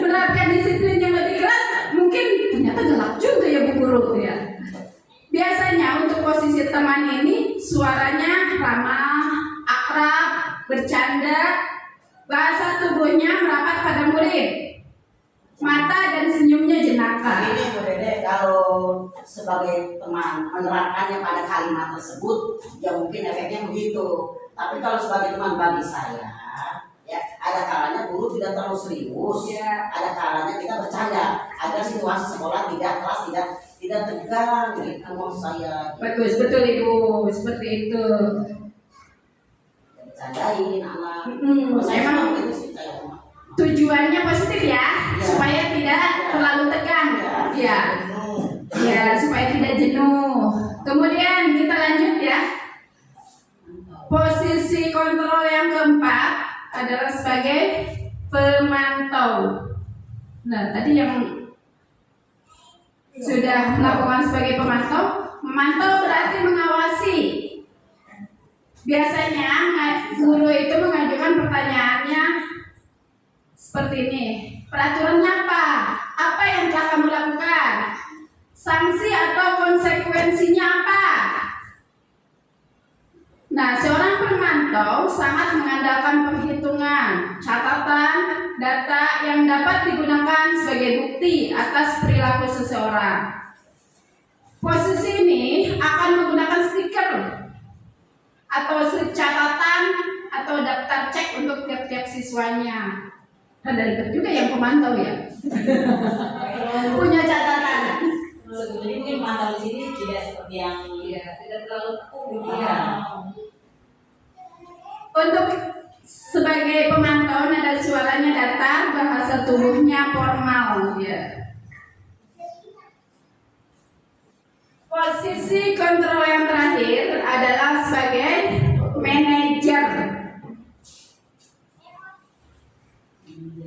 menerapkan disiplin yang lebih keras, mungkin ternyata galak juga ya Bu guru ya. Biasanya untuk posisi teman ini suaranya ramah, akrab, bercanda, bahasa tubuhnya merapat pada murid, mata dan senyumnya jenaka. Ini Bu Dede, kalau sebagai teman menerapkannya pada kalimat tersebut, ya mungkin efeknya begitu. Tapi kalau sebagai teman bagi saya, ya ada kalanya guru tidak terlalu serius, Ya. ada kalanya kita bercanda agar situasi sekolah kelas tidak tegang gitu maksud saya. Bagus, betul Ibu, seperti itu. Bercandain anak. Saya emang itu sih saya. tujuannya positif ya, supaya tidak terlalu tegang. Ya. Ya, supaya tidak jenuh. Kemudian kita lanjut ya. Posisi kontrol yang keempat adalah sebagai pemantau. Nah, tadi yang sudah melakukan sebagai pemantau, memantau berarti mengawasi. Biasanya guru itu mengajukan pertanyaannya seperti ini. Peraturannya apa? Apa yang telah kamu lakukan? Sanksi atau konsekuensinya apa? Nah, seorang pemantau sangat mengandalkan perhitungan, catatan, data yang dapat digunakan sebagai bukti atas perilaku seseorang. Posisi ini akan menggunakan stiker atau slip catatan atau daftar cek untuk tiap-tiap siswanya. Kan dari itu juga yang pemantau ya. Punya catatan. Sebetulnya mungkin pantau di sini tidak seperti yang tidak terlalu tekun. Untuk sebagai pemantau nada suaranya datar, bahasa tubuhnya formal ya. Posisi kontrol yang terakhir adalah sebagai manajer.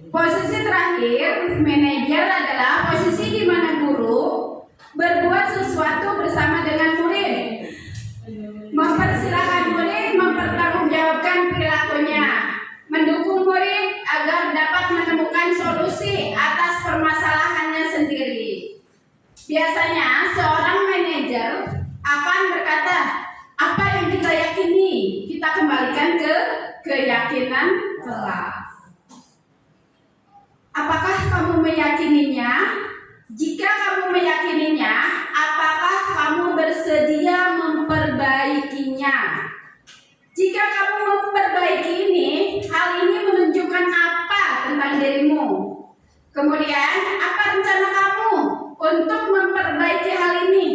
Posisi terakhir manajer adalah posisi di mana guru berbuat sesuatu bersama dengan murid, mempersilahkan murid mempertanggungjawabkan perilakunya, mendukung murid agar dapat menemukan solusi atas permasalahannya sendiri. Biasanya seorang manajer akan berkata, apa yang kita yakini kita kembalikan ke keyakinan kelas. Apakah kamu meyakininya? Jika kamu meyakininya, apakah kamu bersedia memperbaikinya? Jika kamu memperbaiki ini, hal ini menunjukkan apa tentang dirimu? Kemudian, apa rencana kamu untuk memperbaiki hal ini?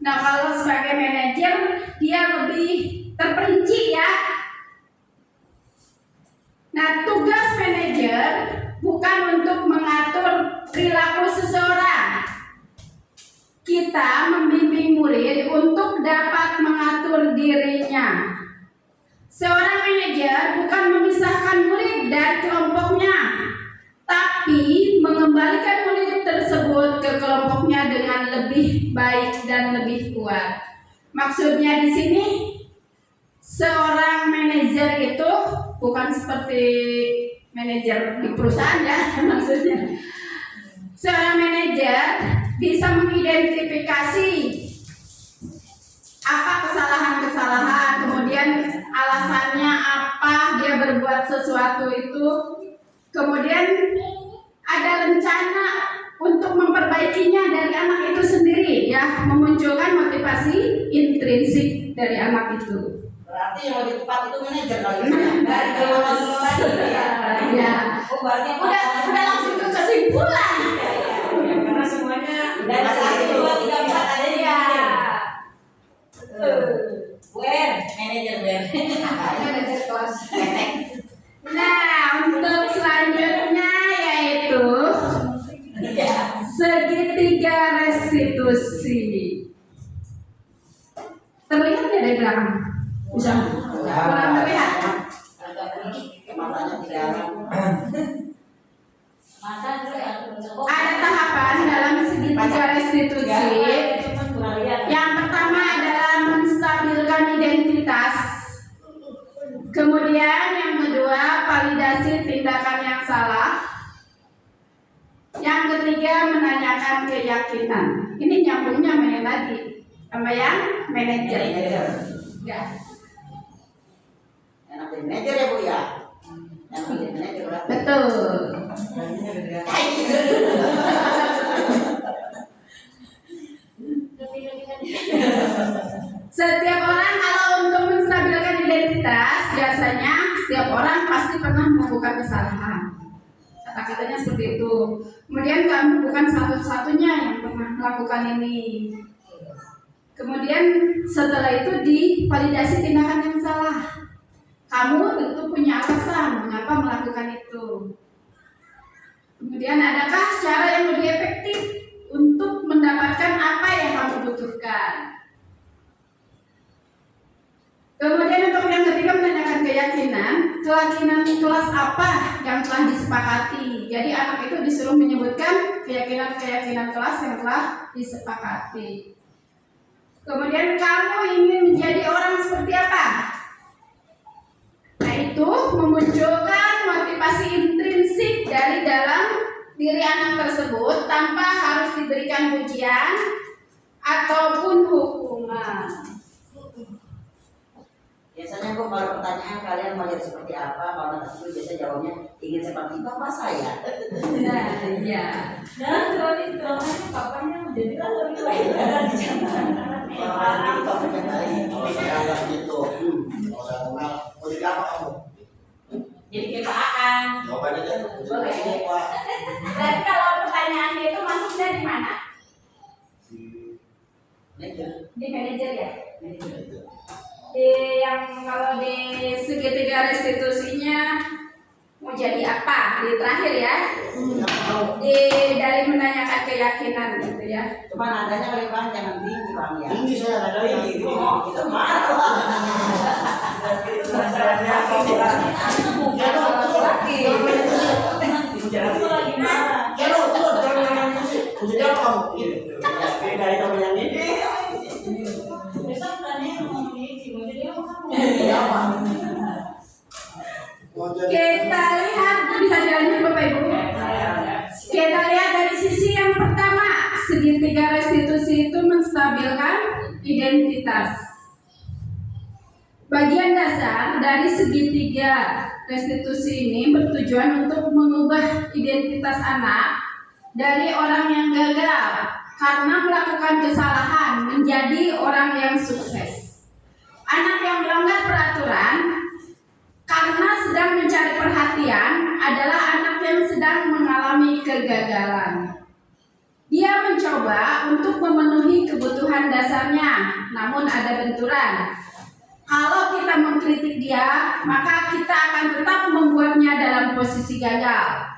Nah, kalau sebagai manajer, dia lebih terperinci ya. Nah, tugas manajer bukan untuk mengatur perilaku seseorang. Kita membimbing murid untuk dapat mengatur dirinya. Seorang manajer bukan memisahkan murid dan kelompoknya, tapi mengembalikan murid tersebut ke kelompoknya dengan lebih baik dan lebih kuat. Maksudnya di sini, seorang manajer itu bukan seperti manajer di perusahaan ya, maksudnya. Seorang manajer bisa mengidentifikasi apa kesalahan-kesalahan, kemudian alasannya apa dia berbuat sesuatu itu, kemudian ada rencana untuk memperbaikinya dari anak itu sendiri ya, memunculkan motivasi intrinsik dari anak itu. berarti yang lebih tepat itu manajer kali ini. Dari kelola ya. Ya. Oh, berarti Udah langsung ke kesimpulan. karena semuanya dari satu dua tiga empat ada di Ya. Wer, manajer wer. Manajer kelas. Nah, untuk selanjutnya yaitu segitiga restitusi. Terlihat tidak dari belakang? Bisa? Kurang terlihat. Ada tahapan dalam segitiga restitusi. Yang pertama adalah menstabilkan identitas. Kemudian yang kedua, validasi tindakan yang salah. Yang ketiga, menanyakan keyakinan. Ini nyambungnya sama yang tadi, sama yang manajer. Ya. Enak jadi manajer ya Bu ya. Enak jadi manajer berarti. Betul. Setiap orang kalau untuk menstabilkan identitas, biasanya setiap orang pasti pernah melakukan kesalahan. Kata-katanya seperti itu. Kemudian kamu bukan satu-satunya yang pernah melakukan ini. Kemudian setelah itu divalidasi tindakan yang salah. Kamu tentu punya alasan mengapa melakukan itu. Kemudian adakah cara yang lebih efektif untuk mendapatkan apa yang kamu butuhkan? Kemudian untuk yang ketiga, menanyakan keyakinan kelas apa yang telah disepakati. Jadi anak itu disuruh menyebutkan keyakinan kelas yang telah disepakati. Kemudian kamu ingin menjadi orang seperti apa? diri anak tersebut tanpa harus diberikan pujian ataupun hukuman. Biasanya kok kalau pertanyaan kalian mau jadi seperti apa, kalau anak kecil biasa jawabnya ingin seperti bapak saya. Nah, iya. Dan kalau itu papanya menjadi lebih baik dari zaman Kalau saya nggak gitu, kalau saya kenal, mau jadi apa kamu? Jadi kita akan Jawabannya aja. Boleh. Jadi Pak. Berarti kalau pertanyaannya itu masuknya di mana? Di manajer ya? Di yang kalau di segitiga restitusinya mau jadi apa? Di terakhir ya? Dari menanyakan keyakinan gitu ya. Cuma nadanya kali Bang, jangan tinggi Bang ya. Ini saya ada yang gitu. Kita marah. Beda itu yang ini. besok tanya mau ini mau jadi apa kamu? Kita lihat, bisa dilanjut Bapak Ibu. Kita lihat dari sisi yang pertama, segitiga restitusi itu menstabilkan identitas. Bagian dasar dari segitiga restitusi ini bertujuan untuk mengubah identitas anak dari orang yang gagal karena melakukan kesalahan menjadi orang yang sukses. Anak yang melanggar peraturan karena sedang mencari perhatian adalah anak yang sedang mengalami kegagalan. Dia mencoba untuk memenuhi kebutuhan dasarnya, namun ada benturan. Kalau kita mengkritik dia, maka kita akan tetap membuatnya dalam posisi gagal.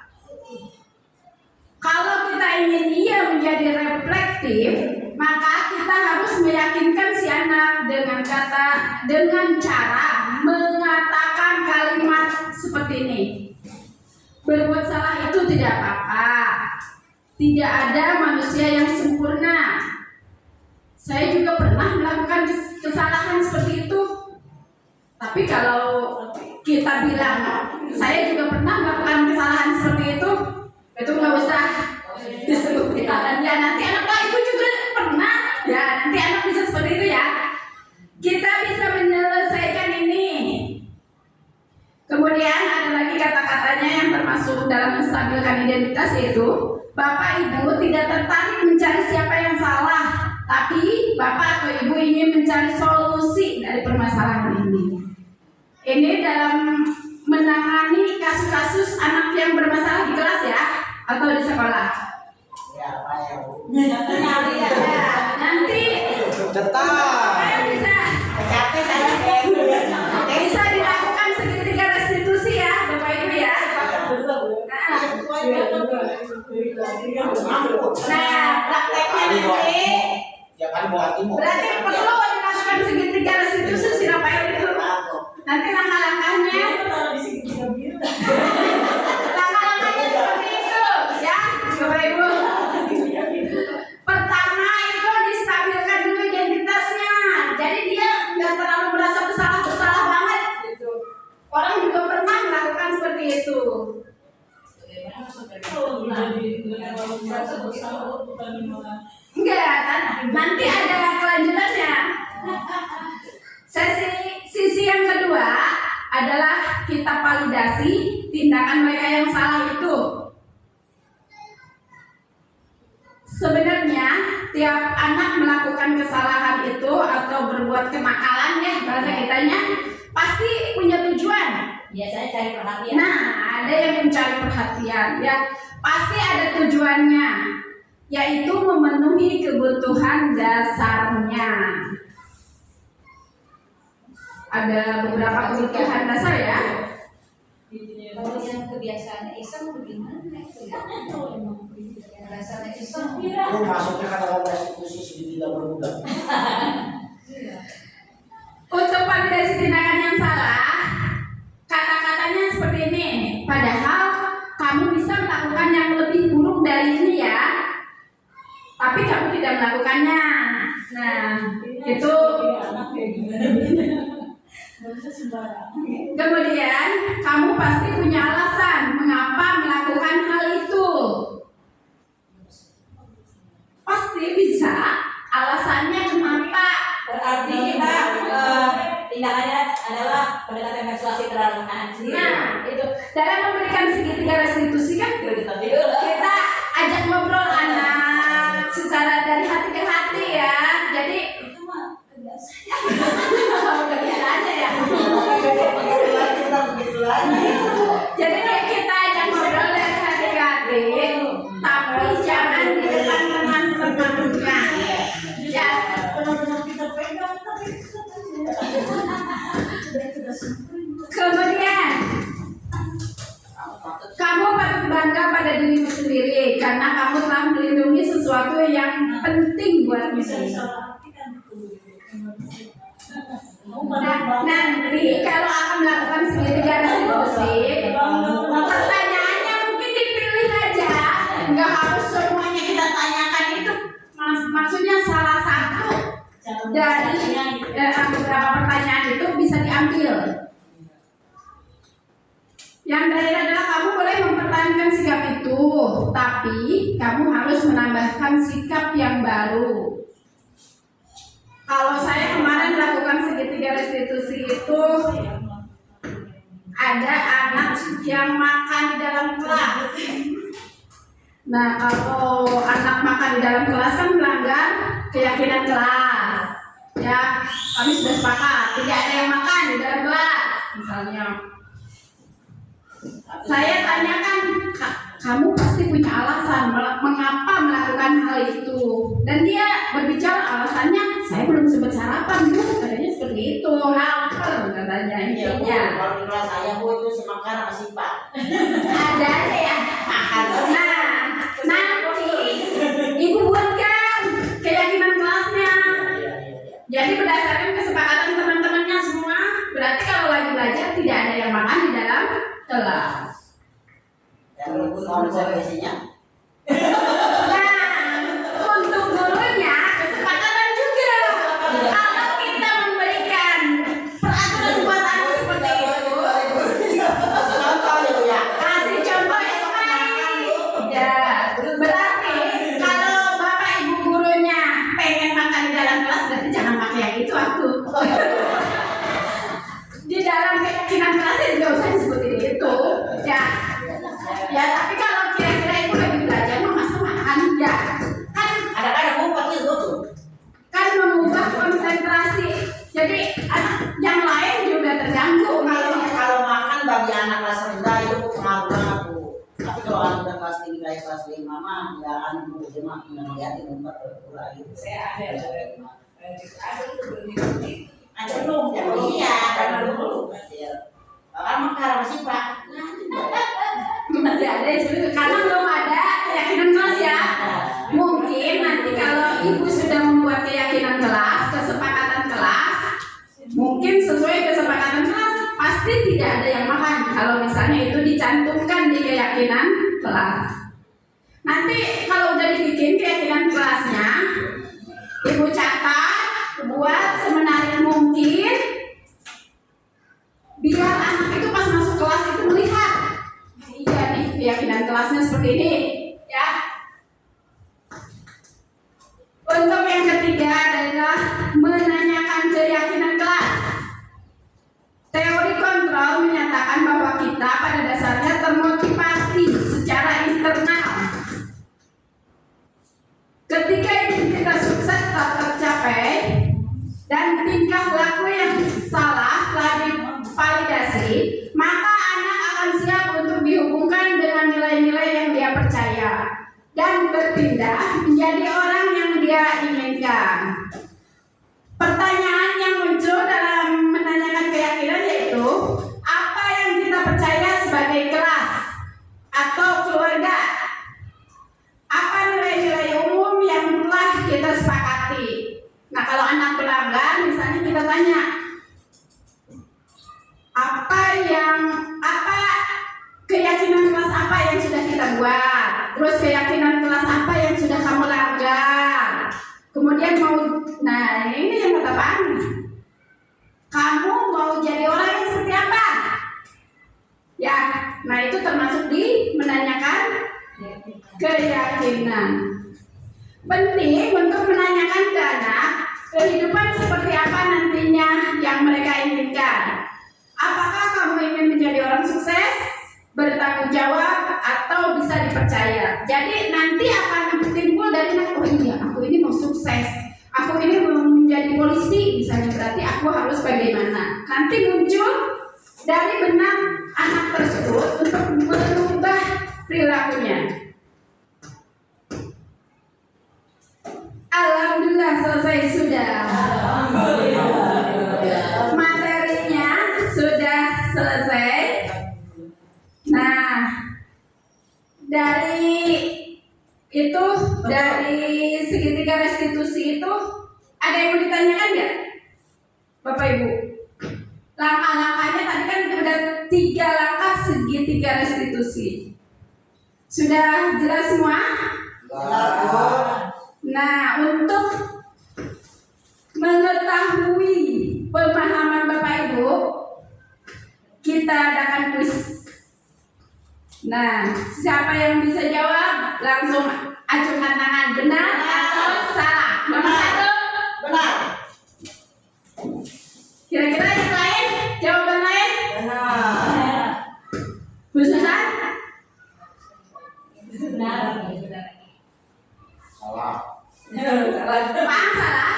Kalau kita ingin ia menjadi reflektif, maka kita harus meyakinkan si anak dengan cara mengatakan kalimat seperti ini. Berbuat salah itu tidak apa-apa. Tidak ada manusia yang sempurna. Saya juga pernah melakukan kesalahan seperti itu. Tapi kalau kita bilang saya juga pernah melakukan kesalahan seperti itu nggak usah disebut kesalahan. Ya nanti anak itu juga pernah. Ya nanti anak bisa seperti itu ya. Kita bisa menyelesaikan ini. Kemudian ada lagi kata-katanya yang termasuk dalam menstabilkan identitas, yaitu Bapak Ibu tidak tertarik mencari siapa yang salah, tapi Bapak atau Ibu ingin mencari solusi dari permasalahan ini. Ini dalam menangani kasus-kasus anak yang bermasalah di kelas ya, atau di sekolah. Ya, Pak ya. Nanti Cetar. bisa dilakukan segitiga restitusi ya, Bapak Ibu ya. Nah, prakteknya nanti Ya kan buat hatimu. berarti perlu dilakukan segitiga restitusi si Rafael itu. Nanti langkah-langkahnya seperti itu ya, Bapak Ibu. Pertama itu distabilkan dulu identitasnya. Jadi dia nggak terlalu merasa bersalah banget gitu. Orang juga pernah melakukan seperti itu. Enggak, nanti ada kelanjutannya. Sisi yang kedua adalah kita validasi tindakan mereka yang salah itu. Sebenarnya tiap anak melakukan kesalahan itu atau berbuat kenakalan ya bahasa kitanya pasti punya tujuan. biasanya cari perhatian. Nah, ada yang mencari perhatian ya. Pasti ada tujuannya, yaitu memenuhi kebutuhan dasarnya. Ada beberapa kebutuhan dasar ya. Kalau yang kebiasaan iseng bagaimana? Rasanya iseng. Lu masuknya kan dalam restitusi tidak bermudah. Untuk validasi tindakan yang salah, kata-katanya seperti ini. Padahal kamu bisa melakukan yang lebih buruk dari ini ya, tapi kamu tidak melakukannya. Nah, itu. Kemudian kamu pasti punya alasan mengapa melakukan hal itu. tindakannya adalah pendekatan menstruasi terhadap anak sendiri. Nah, itu dalam memberikan segitiga restitusi kan kita ajak ngobrol anak secara dari hati ke hati ya. Jadi Itu mah kerja saya. udah biasa aja ya. Begitu lagi. Jadi kita ajak ngobrol dari hati ke hati, tapi jangan di depan teman-temannya. Ya, Benar-benar kita pegang tapi kemudian kamu patut bangga pada dirimu sendiri karena kamu telah melindungi sesuatu yang penting buatmu. bisa disalahartikan. Nah, nanti kalau akan melakukan segitiga restitusi, pertanyaannya mungkin dipilih aja, nggak harus semuanya kita tanyakan itu. Maksudnya salah satu dari beberapa pertanyaan itu bisa diambil. Yang terakhir adalah kamu boleh mempertahankan sikap itu, tapi kamu harus menambahkan sikap yang baru. Kalau saya kemarin melakukan segitiga restitusi itu ada anak yang makan di dalam kelas. Nah, kalau anak makan di dalam kelas kan melanggar keyakinan kelas. Ya, kami sudah sepakat tidak ada yang makan di dalam kelas. Misalnya, saya tanyakan, kamu pasti punya alasan mengapa melakukan hal itu. Dan dia berbicara alasannya, saya belum sempat sarapan bu, katanya seperti itu, lapar katanya intinya. Kalau di kelas saya bu itu semakar masih pak. Ada aja ya. Nah, nanti ibu buatkan keyakinan kelasnya. Jadi berdasarkan kesepakatan teman-temannya semua, berarti kalau lagi belajar tidak ada yang makan di dalam kelas. Yang konsekuensinya. Nah, untuk gurunya kesepakatan juga. Kalau kita memberikan peraturan buat anak seperti itu, kasih contoh yang baik. Ya, berarti kalau bapak ibu gurunya pengen makan di dalam kelas, berarti jangan pakai yang itu aku. Di dalam keyakinan kelasnya juga usah seperti itu. Ya, tapi kalau kira-kira ibu lagi belajar mau masa makan ya kan Ada buku itu tuh. kan mengubah konsentrasi. Jadi anak yang lain juga terganggu Kalau makan bagi anak kelas rendah itu pengaruh banget bu. Tapi kalau anak udah kelas tinggi kayak kelas 5 mah ya anak bu cuma melihat di tempat berkurang gitu. Saya ada Ada belum? Iya, karena dulu. Kalau makan masih pak. masih ada ya sebenarnya karena belum ada keyakinan kelas ya. Mungkin nanti kalau ibu sudah membuat keyakinan kelas, kesepakatan kelas, mungkin sesuai kesepakatan kelas pasti tidak ada yang makan. Kalau misalnya itu dicantumkan di keyakinan kelas. Nanti kalau udah dibikin keyakinan kelasnya, ibu catat, buat semenarik mungkin, biar anak itu pas masuk kelas itu melihat, iya nih keyakinan kelasnya seperti ini, ya. Untuk yang ketiga adalah menanyakan keyakinan kelas. Teori kontrol menyatakan bahwa kita pada dasarnya termotivasi secara internal. Ketika identitas sukses tak tercapai dan tingkah laku yang salah telah divalidasi, maka anak akan siap untuk dihubungkan dengan nilai-nilai yang dia percaya dan berpindah menjadi orang yang dia inginkan. Pertanyaan yang muncul dalam menanyakan keyakinan yaitu apa yang kita percaya sebagai kelas atau keluarga? Apa nilai-nilai umum yang telah kita sepakati? Nah, kalau anak pelanggan misalnya kita tanya apa keyakinan kelas apa yang sudah kita buat, terus keyakinan kelas apa yang sudah kamu langgar, kemudian nah ini yang kata Pak Ani, kamu mau jadi orang yang seperti apa ya. Nah itu termasuk di menanyakan keyakinan. Penting untuk menanyakan ke anak kehidupan seperti apa nantinya yang mereka inginkan. bertanggung jawab atau bisa dipercaya. Jadi nanti akan timbul dari oh iya aku ini mau sukses, aku ini mau menjadi polisi misalnya, berarti aku harus bagaimana. Nanti muncul dari benak anak tersebut untuk merubah perilakunya. Alhamdulillah selesai sudah. Materinya sudah selesai. Nah, dari itu, dari segitiga restitusi itu ada yang mau ditanyakan nggak, Bapak Ibu? Langkah-langkahnya tadi kan udah 3 langkah segitiga restitusi. Sudah jelas semua? Nah, untuk mengetahui pemahaman Bapak Ibu, kita adakan kuis. Nah, siapa yang bisa jawab langsung acungkan tangan, benar atau salah? Nomor 1 Benar. kira-kira yang lain, jawaban lain? Benar. Bu Susan? Benar. Salah. Apaan salah?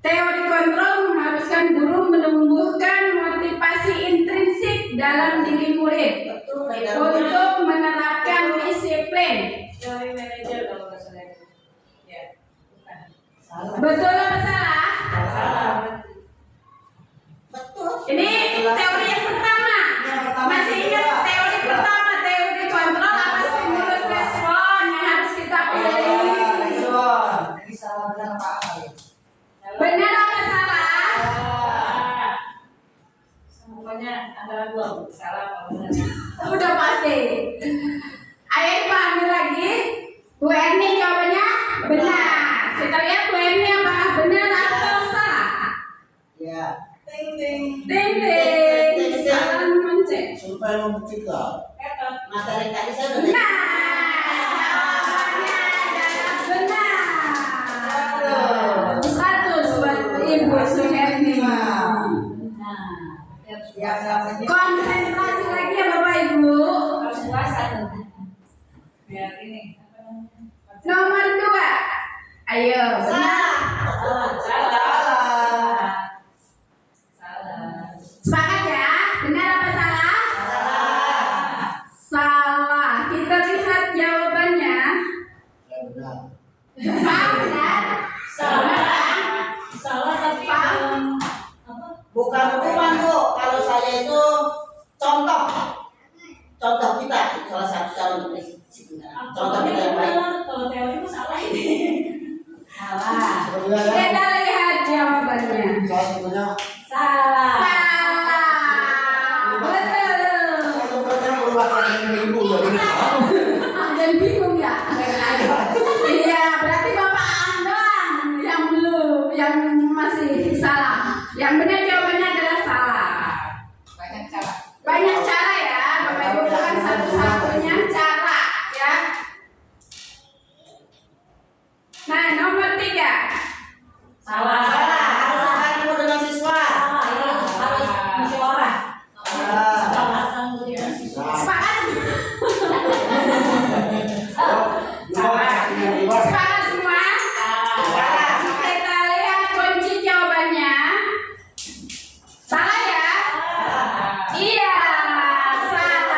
Teori kontrol mengharuskan guru menumbuhkan motivasi intrinsik dalam diri murid untuk menerapkan disiplin. Teori manajer kalau nggak salah. Ya. Bukan. Betul apa salah? Salah. Betul. Ini teori yang pertama. Masih ingat teori pertama, teori kontrol apa stimulus respon yang harus kita pilih? Jadi salah benar apa ya? Benar apa salah? Salah. Semuanya antara dua. Salah apa benar? Udah pasti. Ayo dipahami lagi. Bu Erni jawabannya benar. Kita lihat Bu Erni apakah benar atau salah. Ya. Ting ting. Ding ding. Salam mencek. Supaya membuktikan. Materi tadi saya udah. Nah, jawabannya adalah benar. 100 buat Ibu Suherni. Yang namanya Konsentrasi lagi ya Bapak Ibu. Harus puasa tuh. Biar ini. Nomor 2. Ayo. Benar. Salah. Salah. Sepakat ya? Benar apa salah? Salah. Kita lihat jawabannya. Ya benar. Benar. Salah tapi bukan hukuman tuh. Kalau saya itu contoh kita salah satu calon disipliner. Contoh kita yang baik. kalau teori itu salah ini. Salah. Sebenarnya Kita lihat jawabannya. salah satunya Salah. Salah. Betul. sebenarnya merupakan ibu ya benar. Dan bingung ya? Iya, berarti Bapak doang yang belum, yang masih salah. Yang benar jawabannya adalah salah. Banyak cara ya, Bapak Ibu, bukan satu-satunya cara ya. Nah, nomor 3. Salah. Harus ketemu dengan siswa. Harus musyawarah. Sepakat? Sepakat semua? Kita lihat kunci jawabannya. Salah ya? Iya, salah.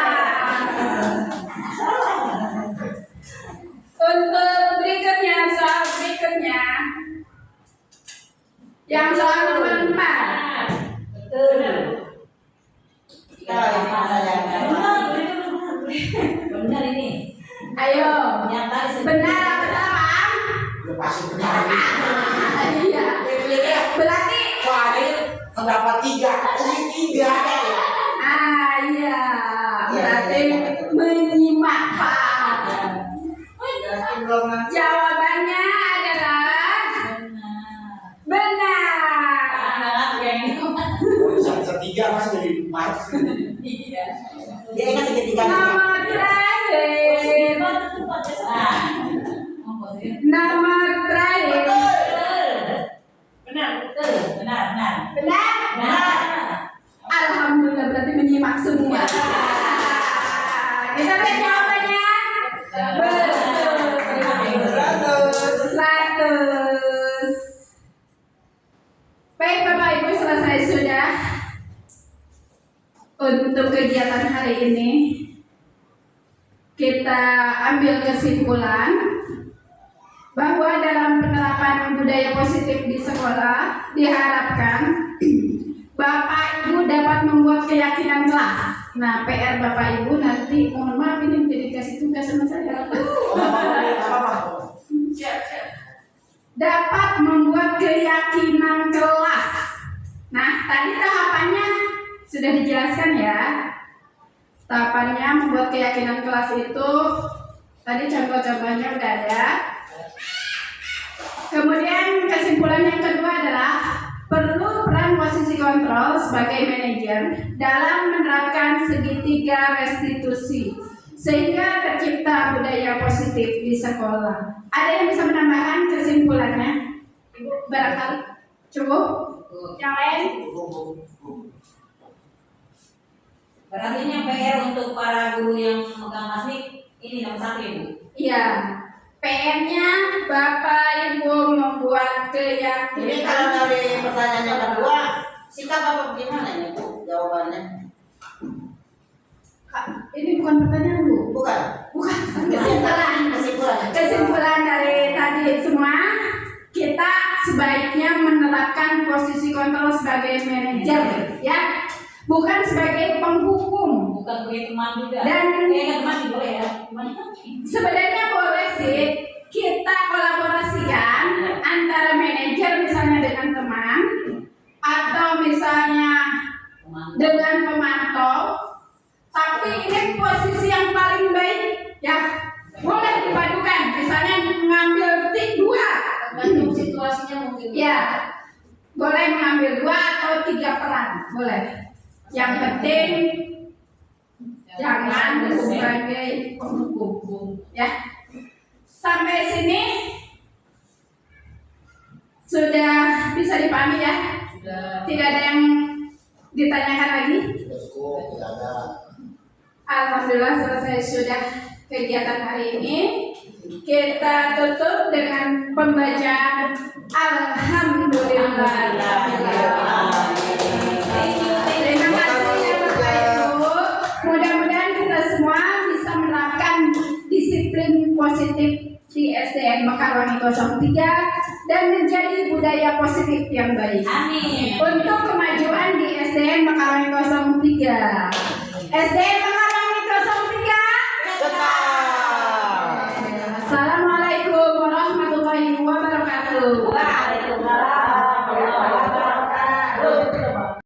Untuk berikutnya, soal berikutnya, yang soal nomor 4. Betul. Benar ini. Ayo, Yang tadi benar apa salah? Ya pasti benar. Iya. Berarti, Terdapat 3. Ini 3 ya. iya. Berarti menyimak Pak. Jawabannya adalah benar. Bisa 3 masih jadi 4. Dia ingat segitiga. Nomor terakhir. Nomor terakhir. Benar. Benar? Alhamdulillah berarti menyimak semua. untuk kegiatan hari ini kita ambil kesimpulan bahwa dalam penerapan budaya positif di sekolah diharapkan Bapak Ibu dapat membuat keyakinan kelas. Nah, PR Bapak Ibu nanti, mohon maaf ini menjadi kasih tugas sama saya. Dapat membuat keyakinan kelas. Nah, tadi tahapannya sudah dijelaskan ya. Tahapannya membuat keyakinan kelas itu tadi contoh-contohnya udah ada. Kemudian kesimpulan yang kedua adalah perlu peran posisi kontrol sebagai manajer dalam menerapkan segitiga restitusi sehingga tercipta budaya positif di sekolah. Ada yang bisa menambahkan kesimpulannya? Ibu barangkali cukup? Yang lain? Berarti ini PR untuk para guru yang megang masnik ini nomor 1 Ibu. Iya. PR-nya Bapak Ibu membuat keyakinan. Ini kalau dari pertanyaan yang kedua, sikap Bapak gimana ini Bu jawabannya? Ini bukan pertanyaan Bu. Bukan. Bukan kesimpulan. Kesimpulan dari tadi semua, kita sebaiknya menerapkan posisi kontrol sebagai manajer, ya, bukan sebagai penghukum. Bukan punya teman juga. Dan teman boleh ya. sebenarnya boleh sih kita kolaborasikan antara manajer misalnya dengan teman atau misalnya dengan pemantau. Tapi ini posisi yang paling baik, ya. Boleh dipadukan, misalnya mengambil tik 2. Tergantung situasinya mungkin. Ya, boleh mengambil 2 atau 3 peran, boleh. Yang penting jangan sebagai penghukum, ya. Sampai sini sudah bisa dipahami ya? Sudah. Tidak ada yang ditanyakan lagi? Sudah cukup, tidak ada. Alhamdulillah selesai sudah kegiatan hari ini. Kita tutup dengan pembacaan Alhamdulillah. Terima kasih ya Bapak Ibu. Mudah-mudahan kita semua bisa menerapkan disiplin positif di SDN Mekarwangi 03 dan menjadi budaya positif yang baik. Amin. Untuk kemajuan di SDN Mekarwangi 03. SDN